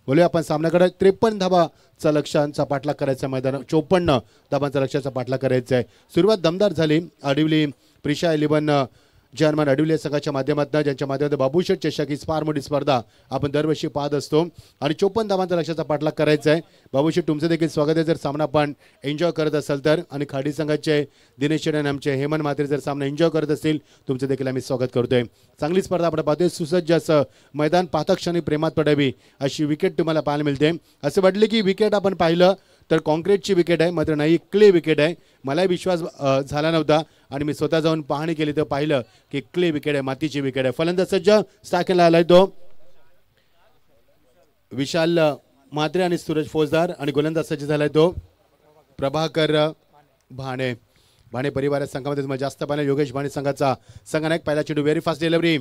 बोलूया आपण सामन्याकडे. 53 धाबाचा लक्ष्यांचा पाठलाग करायचा, मैदान 54 धाबांचा लक्ष्याचा पाठलाग करायचा आहे. सुरुवात दमदार झाली. आडिवली प्रिशा 11 जर्मन आडिवली संघाच्या माध्यमातून, ज्यांच्या माध्यमातून बाबूशेठ चषक ही फार मोठी स्पर्धा आपण दरवर्षी पाहत असतो आणि 54 धाबांचा लक्ष्याचा पाठलाग करायचा आहे. बाबूशेठ तुमचं देखील स्वागत आहे जर सामना आपण एन्जॉय करत असाल तर. आणि खाडी संघाचे दिनेश शेडे आणि आमचे हेमंत म्हात्रे जर सामना एन्जॉय करत असतील तुमचं देखील आम्ही स्वागत करतोय. चांगली स्पर्धा आपण पाहतोय. सुसज्ज असं मैदान, पाहता क्षणी प्रेमात पडावी अशी विकेट तुम्हाला पाहायला मिळते. असं वाटले की विकेट आपण पाहिलं तर कॉन्क्रीटची विकेट आहे, मात्र नाही, क्ले विकेट आहे. मलाही विश्वास झाला नव्हता आणि मी स्वतः जाऊन पाहणी केली तर पाहिलं की क्ले विकेट आहे, मातीची विकेट आहे. फलंदाज सज्ज स्टाकेला आलाय तो विशाल म्हात्रे आणि सूरज फौजदार, आणि गोलंदाज सज्ज झालाय तो प्रभाकर भाणे. भाणे परिवार संघामध्ये तुम्हाला जास्त पाहिलं. योगेश भाणे संघाचा संघनायक. पहिला चेंडू very fast delivery.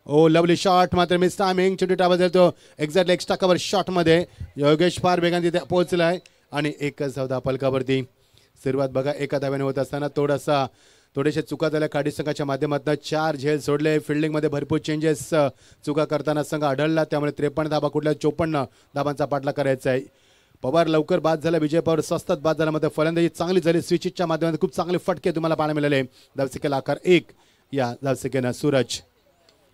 Oh lovely shot, मात्र मिस टायमिंग. चेंडू टाबा देतो एक्झॅक्टली एक्स्ट्रा कव्हर शॉटमध्ये. योगेश फार वेगाने तिथे पोहोचलाय आणि एकच धाव फलकावरती. सुरुवात बघा एका धाव्याने होत असताना थोडेशा चुका झाल्या खाडी संघाच्या माध्यमातून. 4 झेल सोडले. फिल्डिंगमध्ये भरपूर चेंजेस चुका करताना संघ आढळला, त्यामुळे 53 धाबा कुठल्या 54 धाबांचा पाठलाग करायचा आहे. पवार लवकर बाद झाला. विजय पवार स्वस्तात बाद झाला. मात्र फलंदाजी चांगली झाली. स्विचिटच्या माध्यमातून खूप चांगले फटके तुम्हाला पाहायला मिळाले. धावसंख्येला आकार 1. या धावसंख्येनं सूरज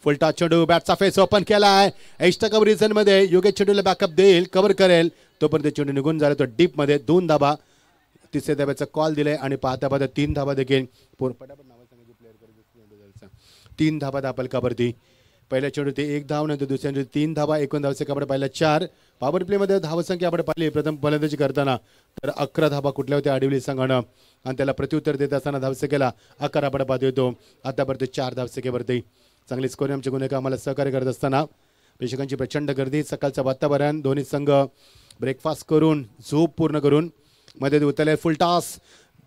फुलटा चेंडू बॅटचा फेस ओपन केला आहे. एक्स्ट्रा कव्हर रिझनमध्ये योगेश चेंडूला बॅकअप देईल, कव्हर करेल, तोपर्यंत चेंडू निघून झाला. तो डीपमध्ये 2 धाबा. तिसऱ्या धाब्याचा कॉल दिलाय आणि पाहता 3 धाबा देखील 3 धाबा दापलकावरती. पहिल्या चेंडू ते 1 धाव, नंतर दुसऱ्या चेंडू 3 धाबा. एकूण धावसंख्या आपण पाहिल्या 4. पॉवर प्लेमध्ये धावसंख्या आपण पाहिली प्रथम फलंदाजी करताना तर 11 धाबा कुठल्या होत्या आडिवली संघानं, आणि त्याला प्रत्युत्तर देत असताना धावसंख्येला 11 आपण पाहतो येतो. आतापर्यंत 4 धावसंख्येवरती चांगली स्कोरिंग आमचे गुन्हेगार आम्हाला सहकार्य करत असताना प्रेक्षकांची प्रचंड गर्दी. सकाळचं वातावरण, दोन्ही संघ ब्रेकफास्ट करून झोप पूर्ण करून मध्ये उतरले. फुल टॉस,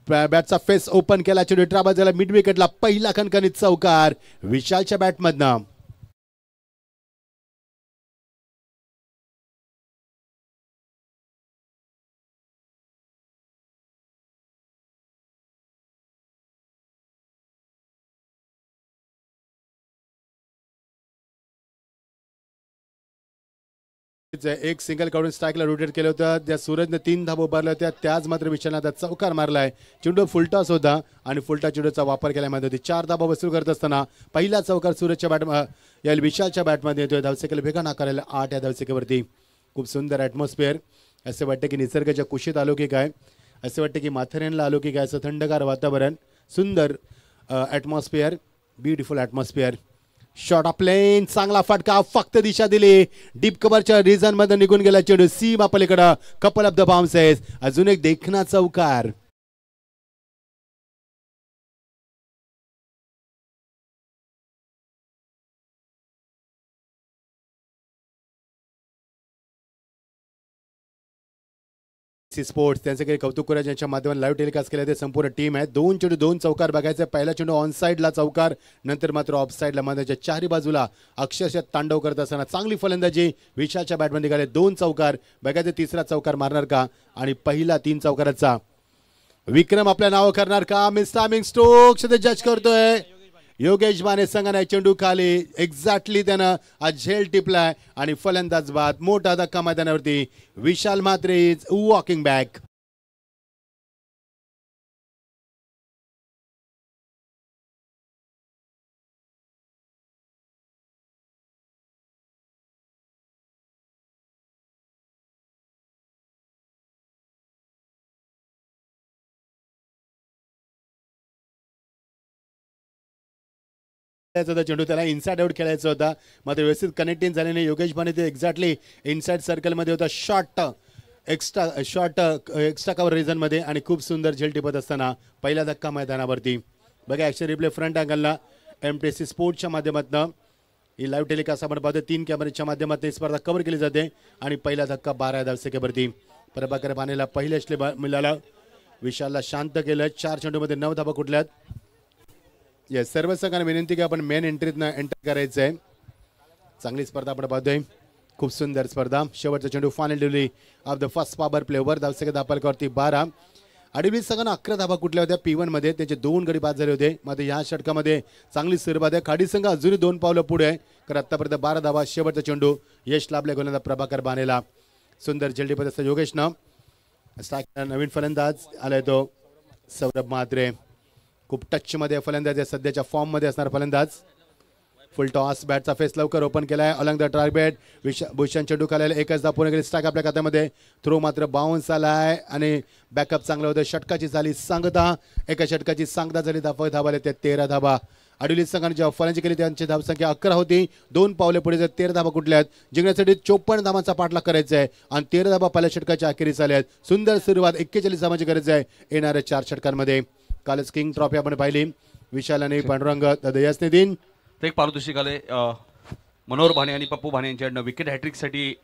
बॅटचा फेस ओपन केला. चेंडू ट्राबा झाला मिड विकेटला. पहिला खणखणीत चौकार विशालच्या बॅटमधनं. एक सिंगल काढून स्ट्राईकला रोटेट केलं होतं. त्या सूरजने 3 धाबा उभारल्या होत्या, त्याच मात्र विशालने चौकार मारलाय. चेंडू फुलटॉस होता आणि फुलटा चेंडूचा वापर केल्यामध्ये होती. 4 धाबा वसूल करत असताना पहिला चौकार सूरजच्या या विशालच्या बॅटमध्ये येतोय. धावसंख्येला वेगा नाकारायला 8 या धावसंख्येवरती. खूप सुंदर ॲटमॉस्फिअर. असं वाटतं की निसर्गाच्या कुशीत आलो की काय, असं वाटतं की माथेऱ्यांना आलो की काय. असं थंडगार वातावरण, सुंदर atmosphere, beautiful atmosphere. Shot of plane, चांगला फटका, फक्त दिशा दिली. डीप कव्हरच्या रिझन मध्ये निघून गेला चेंडू सीमा पलीकडे. Couple of the bounces. अजून एक देखणा चौकार. स्पोर्ट्स त्यांचे काही कौतुक करा, ज्यांच्या माध्यमातून लाईव्ह टेलिकास्ट केलं ते संपूर्ण टीम आहे. 2 चेंडू 2 चौकार बघायचे. पहिला चेंडू ऑन साईडला चौकार, नंतर मात्र ऑफ साईडला मैदानाच्या चारही बाजूला अक्षरशः तांडव करत असताना चांगली फलंदाजी विशालच्या बॅटमध्ये निघाले. 2 चौकार बघायचे. तिसरा चौकार मारणार का आणि पहिला 3 चौकाराचा विक्रम आपल्या नाव करणार का. मिस टायमिंग स्ट्रोक जज करतोय योगेश भाणे संघाने. चेंडू खाली एक्झॅक्टली त्यानं आज झेल टिपलाय आणि फलंदाज बाद. मोठा धक्का मैदानावरती. विशाल म्हात्रे इज वॉकिंग बॅक. खेळायचा होता चेंडू, त्याला इनसाइड आउट खेळायचा होता, मात्र व्यवस्थित कनेक्टिंग झाले नाही. योगेश भाने ते एक्झॅक्टली इनसाइड सर्कलमध्ये होता, शॉर्ट एक्स्ट्रा कव्हर रिझनमध्ये आणि खूप सुंदर झेल टिपत असताना पहिला धक्का मैदानावरती. बघा ॲक्शन रिप्ले फ्रंट अँगलला MTC स्पोर्ट्सच्या माध्यमातून ही लाईव्ह टेलिकास्ट आपण पाहतो. 3 कॅमेऱ्याच्या माध्यमातून स्पर्धा कव्हर केली जाते आणि पहिला धक्का 12 धावसंख्येवरती. प्रभाकर भानेला पहिल्या श्ले मिळाला, विशालला शांत केलं. 4 चेंडूमध्ये 9 धाबा कुठल्यात. येस, सर्व संघांना विनंती की आपण मेन एंट्रीतनं एंटर करायचं आहे. चांगली स्पर्धा आपण पाहतोय, खूप सुंदर स्पर्धा. शेवटचा चेंडू final delivery of the first power प्लेवर. धावसंख्या दापालकावरती 12. अडीच संघांना 11 धाबा कुठल्या होत्या P1 मध्ये, त्याचे 2 गडी बाद झाले होते. मात्र या षटकामध्ये चांगली सुरुवात आहे. खाडी संघ अजूनही 2 पावलं पुढे आहे, कारण आतापर्यंत 12 धाबा. शेवटचा चेंडू यश लाभले गोलंदाज प्रभाकर भानेला. सुंदर झेल टिपत असतं योगेशनं. स्ट्राईक नवीन फलंदाज आलाय तो सौरभ म्हात्रे. खूप टचमध्ये फलंदाज आहे, सध्याच्या फॉर्ममध्ये असणार फलंदाज. फुल टॉस, बॅटचा फेस लवकर ओपन केलाय. अलॉंग द टार्गेट भूषण चेंडू खाल्याला एकच धाव पूर्ण केली. स्ट्राईक आपल्या खात्यामध्ये. थ्रो मात्र बाउन्स आलाय आणि बॅकअप चांगलं होतं. षटकाची झाली सांगता, एका षटकाची सांगता झाली. धावाले ते 13 धाबा. अडीली संघाने जेव्हा फलंदाजी केली त्यांची धावसंख्या 11 होती. 2 पावले पुढे 13 धाबा कुठल्या आहेत. जिंकण्यासाठी 54 धावांचा पाठलाग करायचा आहे आणि 13 धाबा पहिल्या षटकाच्या अखेरीस आल्या आहेत. सुंदर सुरुवात. 41 धावांची गरज आहे येणाऱ्या 4 षटकांमध्ये. कालच किंग ट्रॉफी आपण पाहिली. विशाल आणि पांडुरंग दयासने दिन एक पारितोषिक आले मनोहर भाने आणि पप्पू भाने यांच्याकडनं विकेट हॅट्रिकसाठी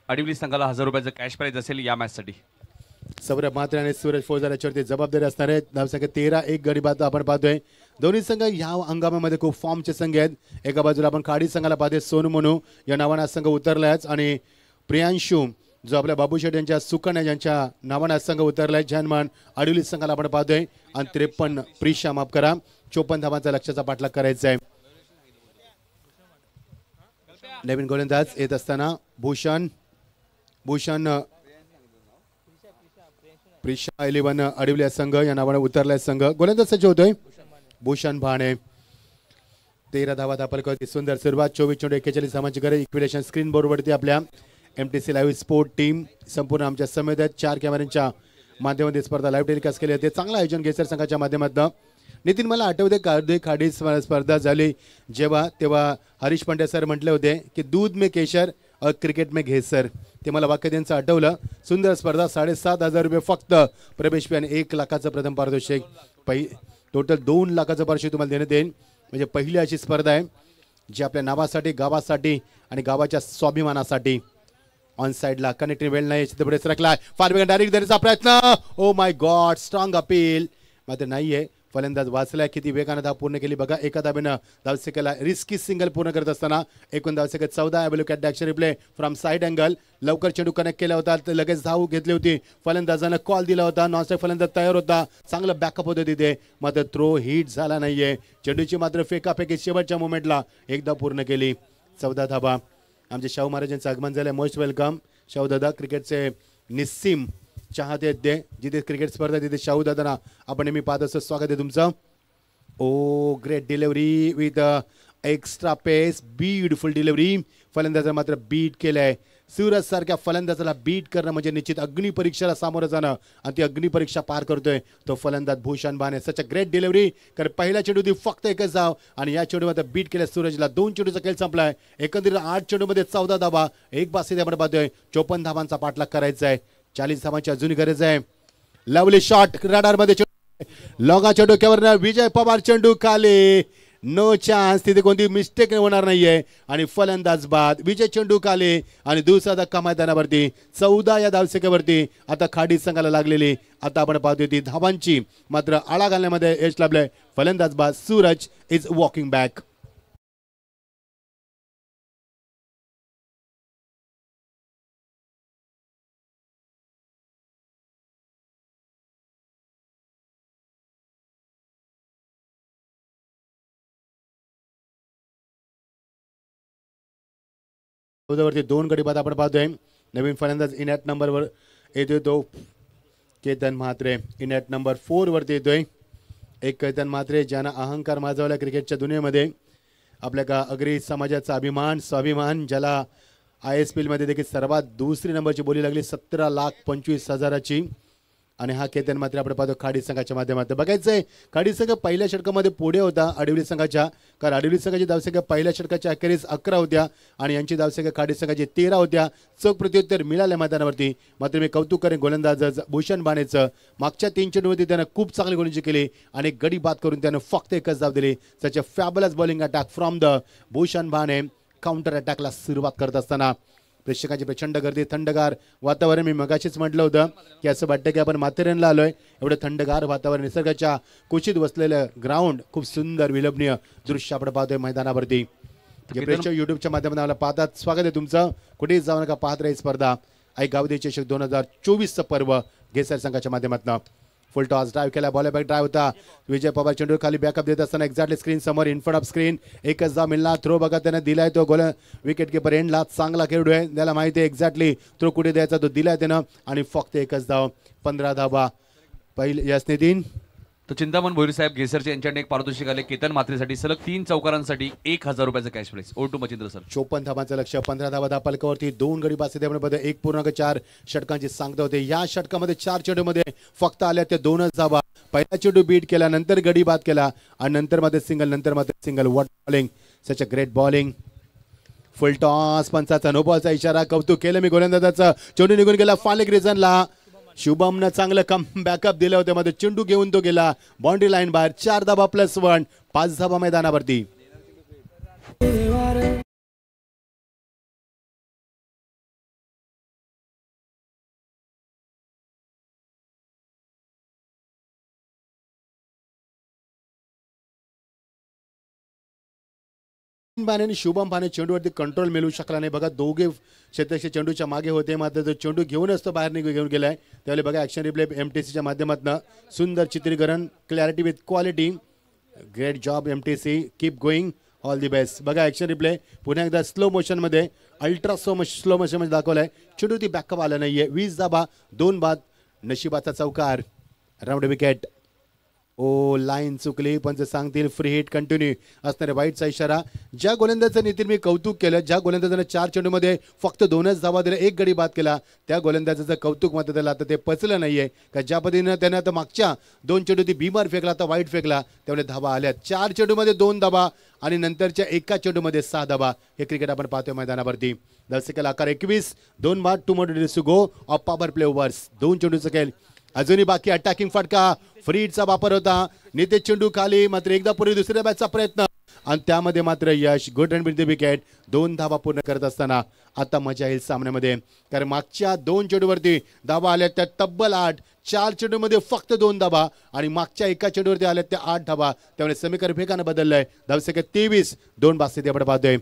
अडीवली संघाला 1000 रुपयाचं कॅश प्राइज असेल या मॅचसाठी. सौरभ म्हात्रे आणि सूरज फौजदार याच्यावरती जबाबदारी असणार आहे. धावसंख्या 13. एक गडी बाद आपण पाहतोय. दोन्ही संघ या हंगामामध्ये खूप फॉर्मचे संघ आहेत. एका बाजूला आपण खाडी संघाला पाहतोय, सोनू मनू या नावाने संघ उतरलायच आणि प्रियांशू जो आपल्या बाबू शेठ यांच्या सुकन्या यांच्या नावाने संघ उतरलाय. जनमान अडीवली संघाला आपण पाहतोय आणि 53 प्रिशा माफ करा 54 धावांचा लक्ष्याचा पाठलाग करायचा आहे. नवीन गोलंदाज येत असताना भूषण प्रिशा 11 अडविल्या संघ या नावाने उतरलाय संघ. गोलंदाज सज्ज होतोय भूषण भाणे. 13 धावा दाखल करते. सुंदर सुरुवात. 24 चेंडू 41 धावांची गरज. इक्विडेशन स्क्रीन बोर्डवरती आपल्या MTC लाईव्ह स्पोर्ट टीम संपूर्ण आमच्या समेत आहेत. 4 कॅमेऱ्यांच्या माध्यमातून स्पर्धा लाईव्ह टेलिकास्ट केली जाते. चांगलं आयोजन घेसर संघाच्या माध्यमातून. नितीन, मला आठवते खाडी स्पर्धा झाली तेव्हा हरीश पंड्या सर म्हटले होते की दूध में केशर और क्रिकेट में घेसर. ते मला वाक्य त्यांचं आठवलं. सुंदर स्पर्धा. 7,500 रुपये फक्त प्रवेश फी आणि 1 लाखाचं प्रथम पारितोषिक. टोटल 2 लाखाचं पारितोषिक तुम्हाला देण्यात येईल. म्हणजे पहिली अशी स्पर्धा आहे जी आपल्या नावासाठी, गावासाठी आणि गावाच्या स्वाभिमानासाठी. ऑन साइडला कनेक्टिंग वेळ नाही. चित्रपट सरकलाय. फार वेगळा डायरेक्ट देण्याचा प्रयत्न. Oh my God, strong appeal मात्र नाहीये. फलंदाज वाचलाय. किती वेगाने धाव पूर्ण केली बघा. एका धावेनं धावसंख्येला रिस्की सिंगल पूर्ण करत असताना एकूण धावसंख्या 14. Look at the action replay from side angle. लवकर चेंडू कनेक्ट केला होता, लगेच धाव घेतली होती. फलंदाजानं कॉल दिला होता. नॉनस्टॉप फलंदाज तयार होता. चांगलं बॅकअप होतं तिथे, मात्र थ्रो हिट झाला नाहीये. चेंडूची मात्र फेकाफेकी शेवटच्या मोमेंटला एकदा पूर्ण केली. 14 धाबा. आमचे शाहू महाराजांचं आगमन झालं. मोस्ट वेलकम शाहू दादा. क्रिकेटचे निस्सीम चाहते आहेत ते. जिथे क्रिकेट स्पर्धा तिथे शाहू दादांना आपण नेहमी पाहत असतो. स्वागत आहे तुमचं. Oh great delivery with extra pace. Beautiful delivery. फलंदाजाला मात्र बीट केलंय. सूरज सारख्या फलंदाजाला बीट करणं म्हणजे निश्चित अग्निपरीक्षेला सामोरं जाणं आणि ती अग्निपरीक्षा पार करतोय तो फलंदाज भूषण भाने. सच अ ग्रेट डिलिव्हरी. कारण पहिल्या चेंडूमध्ये फक्त एकच धाव आणि या चेंडूमध्ये बीट केल्या सूरजला. 2 चेंडूचा खेळ संपलाय. एकंदरीत 8 चेंडूमध्ये 14 धावा. एक बासी आपण पाहतोय. 54 धावांचा पाठलाग करायचा आहे. 40 धावांची अजून गरज आहे. Lovely shot रडारमध्ये. लॉगाच्या डोक्यावर विजय पवार. चेंडू खाली. No chance. तिथे कोणती मिस्टेक होणार नाहीये आणि फलंदाज बाद. विजय चेंडू खाली आणि दुसरा धक्का मैदानावरती. 14 या धावसंख्येवरती आता खाडी संघाला लागलेली. आता आपण पाहतोय ती धावांची मात्र आळा घालण्यामध्ये यश लाभलंय. फलंदाज बाद. Suraj is walking back. वरती 2 गडी बाद आपण पाहतोय. नवीन फलंदाज इन ॲट नंबरवर येतोय तो Ketan Mhatre. In at number 4 वरती येतोय. एक केतन म्हात्रे ज्यानं अहंकार माजवला क्रिकेटच्या दुनियेमध्ये. आपल्या का अग्री समाजाचा अभिमान स्वाभिमान, ज्याला ISPL मध्ये देखील सर्वात दुसरी नंबरची बोली लागली 17,25,000ची. आणि हा केतन मात्र आपण पाहतो खाडी संघाच्या माध्यमातून. बघायचंय खाडी संघ पहिल्या षटकामध्ये पुढे होता आडिवली संघाच्या, कारण आडिवली संघाची धावसंख्या पहिल्या षटकाच्या अखेरीस 11 होत्या आणि यांची धावसंख्या खाडी संघाची 13 होत्या. चोख प्रत्युत्तर मिळाल्या मैदानावरती. मात्र मी कौतुक करेन गोलंदाज भूषण बानेचं. मागच्या 3 चेंडूमध्ये त्यानं खूप चांगली गोलंदाजी केली आणि गडी बाद करून त्यानं फक्त एकच धाव दिली. Such a fabulous bowling attack from the Bhushan बाने. काउंटर अटॅकला सुरुवात करत असताना प्रेक्षकांची प्रचंड गर्दी, थंडगार वातावरण. मी मगाशीच म्हटलं होतं की असं वाटतं की आपण माथेरानला आलोय. एवढं थंडगार वातावरण, निसर्गाच्या कुशीत बसलेलं ग्राउंड, खूप सुंदर विलंबनीय दृश्य आपण पाहतोय मैदानावरती. प्रेक्षक युट्यूबच्या माध्यमातून आम्हाला पाहतात, स्वागत आहे तुमचं. कुठेही जाऊ नका, पाहत राहील स्पर्धा. आई गावदे चषक 2024चं पर्व घेसर संघाच्या माध्यमातून. फुल टॉस ड्राईव्ह केला, बॉल बॅक ड्राईव्ह होता. विजय पवार चेंडू खाली बॅकअप देत असताना एक्झॅक्टली स्क्रीन समोर इन फ्रंट ऑफ स्क्रीन एकच धाव मिळणार. थ्रो बघा त्याने दिलाय, तो गोल विकेट किपर एंडला चांगला खेळू आहे, त्याला माहिती आहे एक्झॅक्टली थ्रो कुठे द्यायचा, तो दिलाय त्यानं आणि फक्त एकच धाव. 15 धावा पहिले यासने 3. तर चिंतामण भोईर साहेब घेसरचे यांच्याकडे एक पारितोषिक आले केतन मात्रेसाठी सलग 3 चौकारांसाठी 1000 रुपयाचं कॅश प्राइस. ओटू मचिंद्र सर. 54 धावांचं लक्ष, 15 धावा धापालकावरती, 2 गडी बाद त्यामध्ये 1.4 षटकांची सांगता होते. या षटकामध्ये 4 चेंडूमध्ये फक्त आल्या त्या 2च धावा. पहिला चेंडू बीट केला, नंतर गडी बाद केला आणि नंतर मध्ये single. What bowling, such a great bowling. Full toss, पंचाचा नो बॉलचा इशारा. कौतुक केलं मी गोलंदाजाचं. चेंडू निघून गेला फालिक रिझनला. शुभमनं चांगलं कम बॅकअप दिलं होतं, मध्ये चेंडू घेऊन तो गेला बाउंड्री लाईन बाहेर. 4 धावा +1, 5 धावा मैदानावरती. बाने शुभम बाने चेंडूवरती कंट्रोल मिळू शकला नाही. बघा दोघे क्षेत्रक्षे चेंडूच्या मागे होते, मात्र तो चेंडू घेऊनच तो बाहेर घेऊन गेलाय. त्यावेळी बघा ॲक्शन रिप्ले MTCच्या माध्यमातून सुंदर चित्रीकरण, clarity with quality. Great job MTC, keep going, all the best. बघा ॲक्शन रिप्ले पुन्हा एकदा स्लो मोशनमध्ये, अल्ट्रा स्लो मोशनमध्ये दाखवलाय. चेंडू ती बॅकअप आला नाहीये. 20 धावा 2 बाद. नशिबाचा चौकार, राऊंड विकेट. ओ लाईन चुकली, पंच सांगतील फ्री हिट कंटिन्यू असणारे वाईटचा इशारा. ज्या गोलंदाजाचं नितीन मी कौतुक केलं, ज्या गोलंदाजाने 4 चेंडूमध्ये फक्त 2च धावा दिल्या, 1 गडी बाद केला, त्या गोलंदाजाचं कौतुक मात्र त्याला आता ते पचलं नाहीये. का ज्या पद्धतीनं त्याने आता मागच्या 2 चेंडू ती बीमार फेकला, आता वाईट फेकला, त्यामुळे धावा आल्या. 4 चेंडूमध्ये 2 धावा आणि नंतरच्या एका चेंडूमध्ये 6 धावा. हे क्रिकेट आपण पाहतोय मैदानावरती. दर्शकाला आकार 21, 2 बाद, 2 more to go of power play overs. 2 चेंडूचं खेळ अजूनही बाकी. अटॅकिंग फटका, फ्री हिटचा वापर होता. नितेश चेंडू खाली, मात्र एकदा पूर्वी दुसऱ्या बॅचचा प्रयत्न आणि त्यामध्ये मात्र यश. Good run with the wicket. 2 धावा पूर्ण करत असताना आता मजा येईल सामन्यामध्ये, कारण मागच्या 2 चेंडूवरती धावा आल्या त्या तब्बल 8. 4 चेंडूमध्ये फक्त 2 धावा आणि मागच्या एका चेंडूवरती आल्या त्या 8 धावा. त्यामुळे समीकरण वेगानं बदललंय. धावसंख्या 23, 2 बाद स्थिती आपण पाहतोय.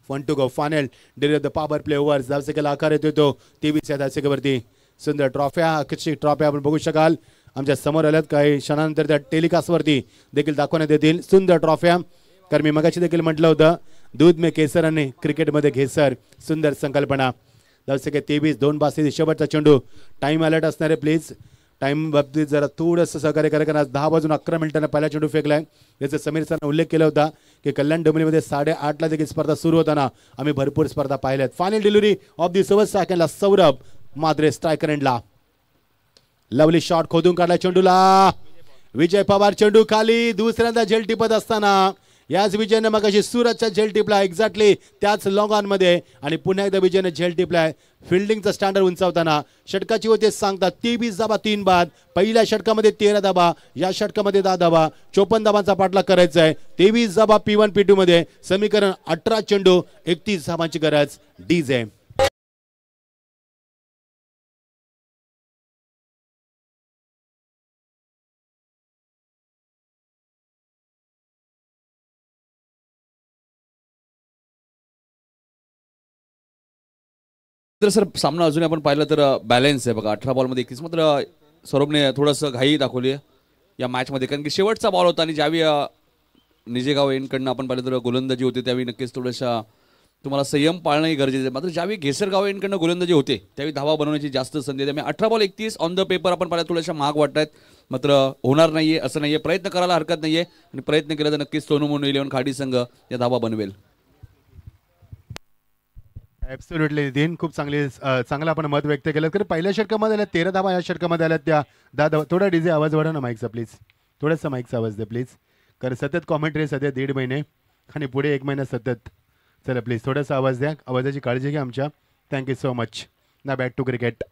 1 to go final deliver the power play overs. धावसंख्येला आकार येतोय तो 23 या धावसंख्येवरती. सुंदर ट्रॉफ्या, आकर्षक ट्रॉफ्या आपण बघू शकाल. आमच्या समोर आल्यात, काही क्षणानंतर त्या टेलिकास्टवरती देखील दाखवण्यात येतील सुंदर ट्रॉफ्या. कारण मी मगाशी देखील म्हटलं होतं, दूध में केसर आणि क्रिकेटमध्ये घेसर, सुंदर संकल्पना. धावसंख्या 23, 2 बाद स्थिती. शेवटचा चेंडू. टाइम अलर्ट असणारे प्लीज. टाइम बाबतीत जरा थोडंसं सहकार्य करा, कारण आज 10 वाजून 11 मिनिटांना पहिला चेंडू फेकलाय. याचा समीर सरांनी उल्लेख केला होता की कल्याण डोंबिवलीमध्ये 8:30ला देखील स्पर्धा सुरू होताना आम्ही भरपूर स्पर्धा पाहिल्यात. फायनल डिलिव्हरी ऑफ दी 7 सेकंडला सौरभ माद्रे स्ट्रायकर एंडला. लवली शॉट खोदून काढला चेंडूला. विजय पवार चेंडू खाली, दुसऱ्यांदा झेल टिपत असताना याच विजयने मगाशी सुरतच्या झेल टिपला एक्झॅक्टली त्याच लॉंग ऑन मध्ये आणि पुन्हा एकदा विजयने झेल टिपलाय. फिल्डिंगचा स्टँडर्ड उंचावताना षटकाची होते सांगतात 23 धावा 3 बाद. पहिल्या षटकामध्ये 13 धावा, या षटकामध्ये 10 धावा. 54 धावांचा पाठलाग करायचा आहे. 23 धावा P1 P2 मध्ये. समीकरण 18 चेंडू 31 धावांची गरज. डीजे तर सर सामना अजून आपण पाहिलं तर बॅलन्स आहे बघा. 18 बॉलमध्ये 31. मात्र सौरभने थोडंसं घाई दाखवली आहे या मॅचमध्ये, कारण की शेवटचा बॉल होता आणि ज्यावेळी निजेगाव एंडकडनं आपण पाहिलं तर गोलंदाजी होते त्यावेळी नक्कीच थोडंसं तुम्हाला संयम पाळणंही गरजेचं आहे. मात्र ज्यावेळी घेसरगाव एंडकडनं गोलंदाजी होते त्यावेळी धावा बनवण्याची जास्त संधी आहे. त्यामुळे 18 बॉल 31 ऑन द पेपर आपण पाहिलं थोड्याशा महाग वाटत आहेत, मात्र होणार नाहीये असं नाहीये. प्रयत्न करायला हरकत नाहीये आणि प्रयत्न केला तर नक्कीच सोनू मोनू 11 खाडी संघ या धावा बनवेल. ॲब्सोल्युटली नितीन, खूप चांगलं आपण मत व्यक्त केलं. कारण पहिल्या षटकामध्ये आल्या 13 धावा, या षटकामध्ये आल्या त्या 10 धावा. थोडा डीजे आवाज वाढव ना माईकचा प्लीज, थोडासा माईकचा आवाज दे प्लीज. कारण सतत कॉमेंट्री सध्या 1.5 महिने आणि पुढे 1 महिना सतत. चला प्लीज थोडासा आवाज द्या, आवाजाची काळजी घ्या आमच्या. Thank you so much. ना बॅक टू क्रिकेट.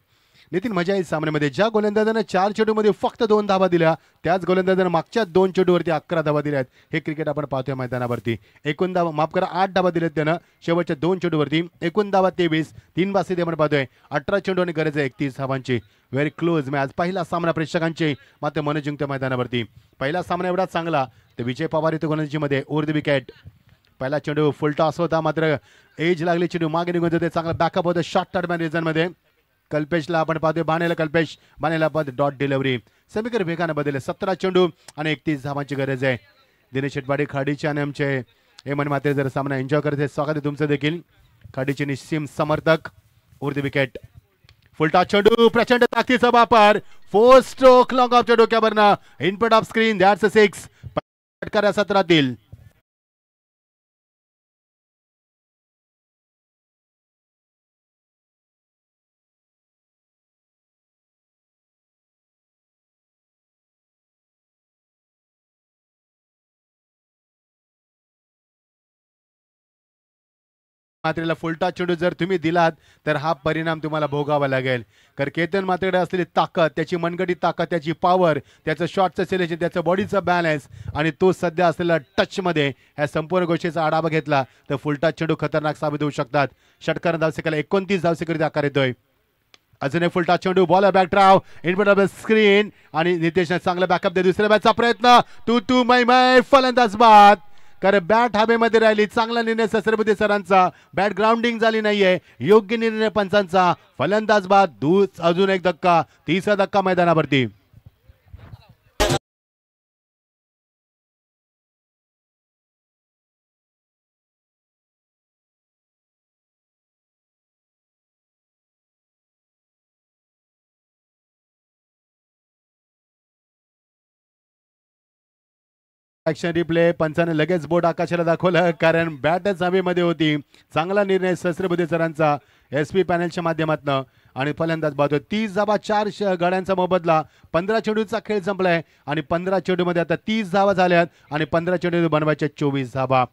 नितीन, मजा येईल सामन्यामध्ये. ज्या गोलंदाजानं 4 चेंडूमध्ये फक्त 2 धावा दिल्या, त्याच गोलंदाजानं मागच्या 2 चेंडूवरती 11 धावा दिल्या आहेत. हे क्रिकेट आपण पाहतोय मैदानावरती. एकूण धावा, माफ करा, 8 धावा दिल्यात त्यानं शेवटच्या 2 चेंडूवरती. एकूण धावा 23, 3 बासी आपण पाहतोय. 18 चेंडू आणि गरज आहे 31 धावांची. Very close match. पहिला सामना प्रेक्षकांचे मात्र मन जिंकतो मैदानावरती. पहिला सामना एवढा चांगला तर विजय पवार येतो गोलंदाजीमध्ये ओव्हर द विकेट. पहिला चेंडू फुल टॉस होता, मात्र एज लागली, चेंडू मागे निघून जाते. चांगला बॅकअप होतं शॉर्ट टर्म रिझनमध्ये. कल्पेशला आपण पाहतोय, बाणेला कल्पेश, बाणेला डॉट डिलिव्हरी. समीकर वेगानं बदलले. 17 चेंडू आणि 31 धावांची गरज आहे. दिनेश शेटपाडी खाडीचे आणि आमचे हे मन मात्र जर सामना एन्जॉय करते, स्वागत आहे तुमचं देखील. खाडीचे निश्चिम समर्थक. Over the wicket. फुलटा चेंडू, प्रचंड ताकदीचा वापर. 4 स्ट्रोक लॉंग ऑफच्या डोक्यावरनं input of screen. That's a 6. षटकार 17तील. मात्रेला फुलटा चेंडू जर तुम्ही दिलात तर हा परिणाम तुम्हाला भोगावा लागेल. कारण केतन मात्रेकडे असलेली ताकद, त्याची मनगटी ताकद, त्याची पॉवर, त्याचं शॉटचं सिलेक्शन, त्याचं बॉडीचं बॅलन्स आणि तो सध्या असलेला टचमध्ये ह्या संपूर्ण गोष्टीचा आढावा घेतला तर फुलटा चेंडू खतरनाक साबित होऊ शकतात. षटकार धावसेकाला 29 धावसेकरीत आकार येतोय. अजून एक फुलटा चेंडू, ball back drive, input of screen आणि नितेशने चांगला बॅकअप दे. दुसऱ्या बॅटचा प्रयत्न, तू मै फलंदाज बाद. कारण बॅट हवेमध्ये राहिली. चांगला निर्णय सहस्रपती सरांचा. बॅट ग्राउंडिंग झाली नाहीये. योग्य निर्णय पंचांचा. फलंदाज बाद. अजून एक धक्का, 30रा धक्का मैदानावरती. Action replay. पंचाने लगेच बोट आकाशाला दाखवलं कारण बॅटच हवेमध्ये होती. चांगला निर्णय सहस्रबुद्धे सरांचा SP पॅनलच्या माध्यमातून. आणि फलंदाज बाद. 30 धावा, 4 गड्यांचा मोबदला. 15 चेंडूचा खेळ संपलाय आणि 15 चेंडूमध्ये आता 30 धावा झाल्यात आणि 15 चेंडू बनवायच्या 24 धावा.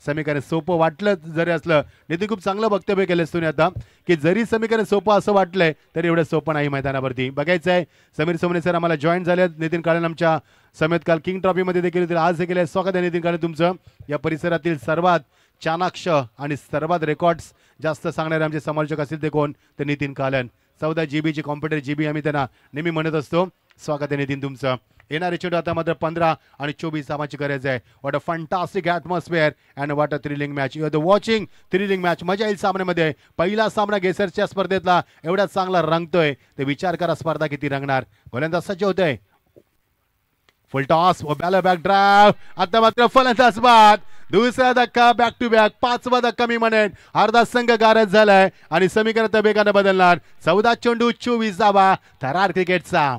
समीकरण सोपं वाटलं जरी असलं, नितीन खूप चांगलं वक्तव्य केलं तुम्ही आता की जरी समीकरण सोपं असं वाटलंय तरी एवढं सोपं नाही मैदानावरती. बघायचं आहे. समीर सोमने सर आम्हाला जॉईन झाले. नितीन काळे आमच्या समेत काल किंग ट्रॉफीमध्ये देखील आज देखील आहे. स्वागत आहे नितीन काळे तुमचं. या परिसरातील सर्वात चाणाक्ष आणि सर्वात रेकॉर्ड्स जास्त सांगणारे आमचे समालोचक असतील ते कोण, तर नितीन कालन. 14 GB ची कॉम्प्युटर GB आम्ही त्यांना नेहमी म्हणत असतो. स्वागत आहे नितीन तुमचं. येणारे चेंडू आता मात्र 15 आणि 24 धावांची गरज आहे. What a fantastic atmosphere and what a thrilling match. You are the watching thrilling match. मजा येईल सामन्यामध्ये. पहिला सामना गेसरच्या स्पर्धेतला एवढा चांगला रंगतोय ते विचार करा स्पर्धा किती रंगणार. गोलंदाज सज्ज होतोय. फुल टॉस, बॅक ड्राइव्ह. आता मात्र फलंदाज बाद. दुसरा धक्का, बॅक टू बॅक. 5वा धक्का मी म्हणेन. अर्धा संघ गारज झालाय आणि समीकरण वेगानं बदलणार. 14 चेंडू 24 धावा. थरार क्रिकेटचा.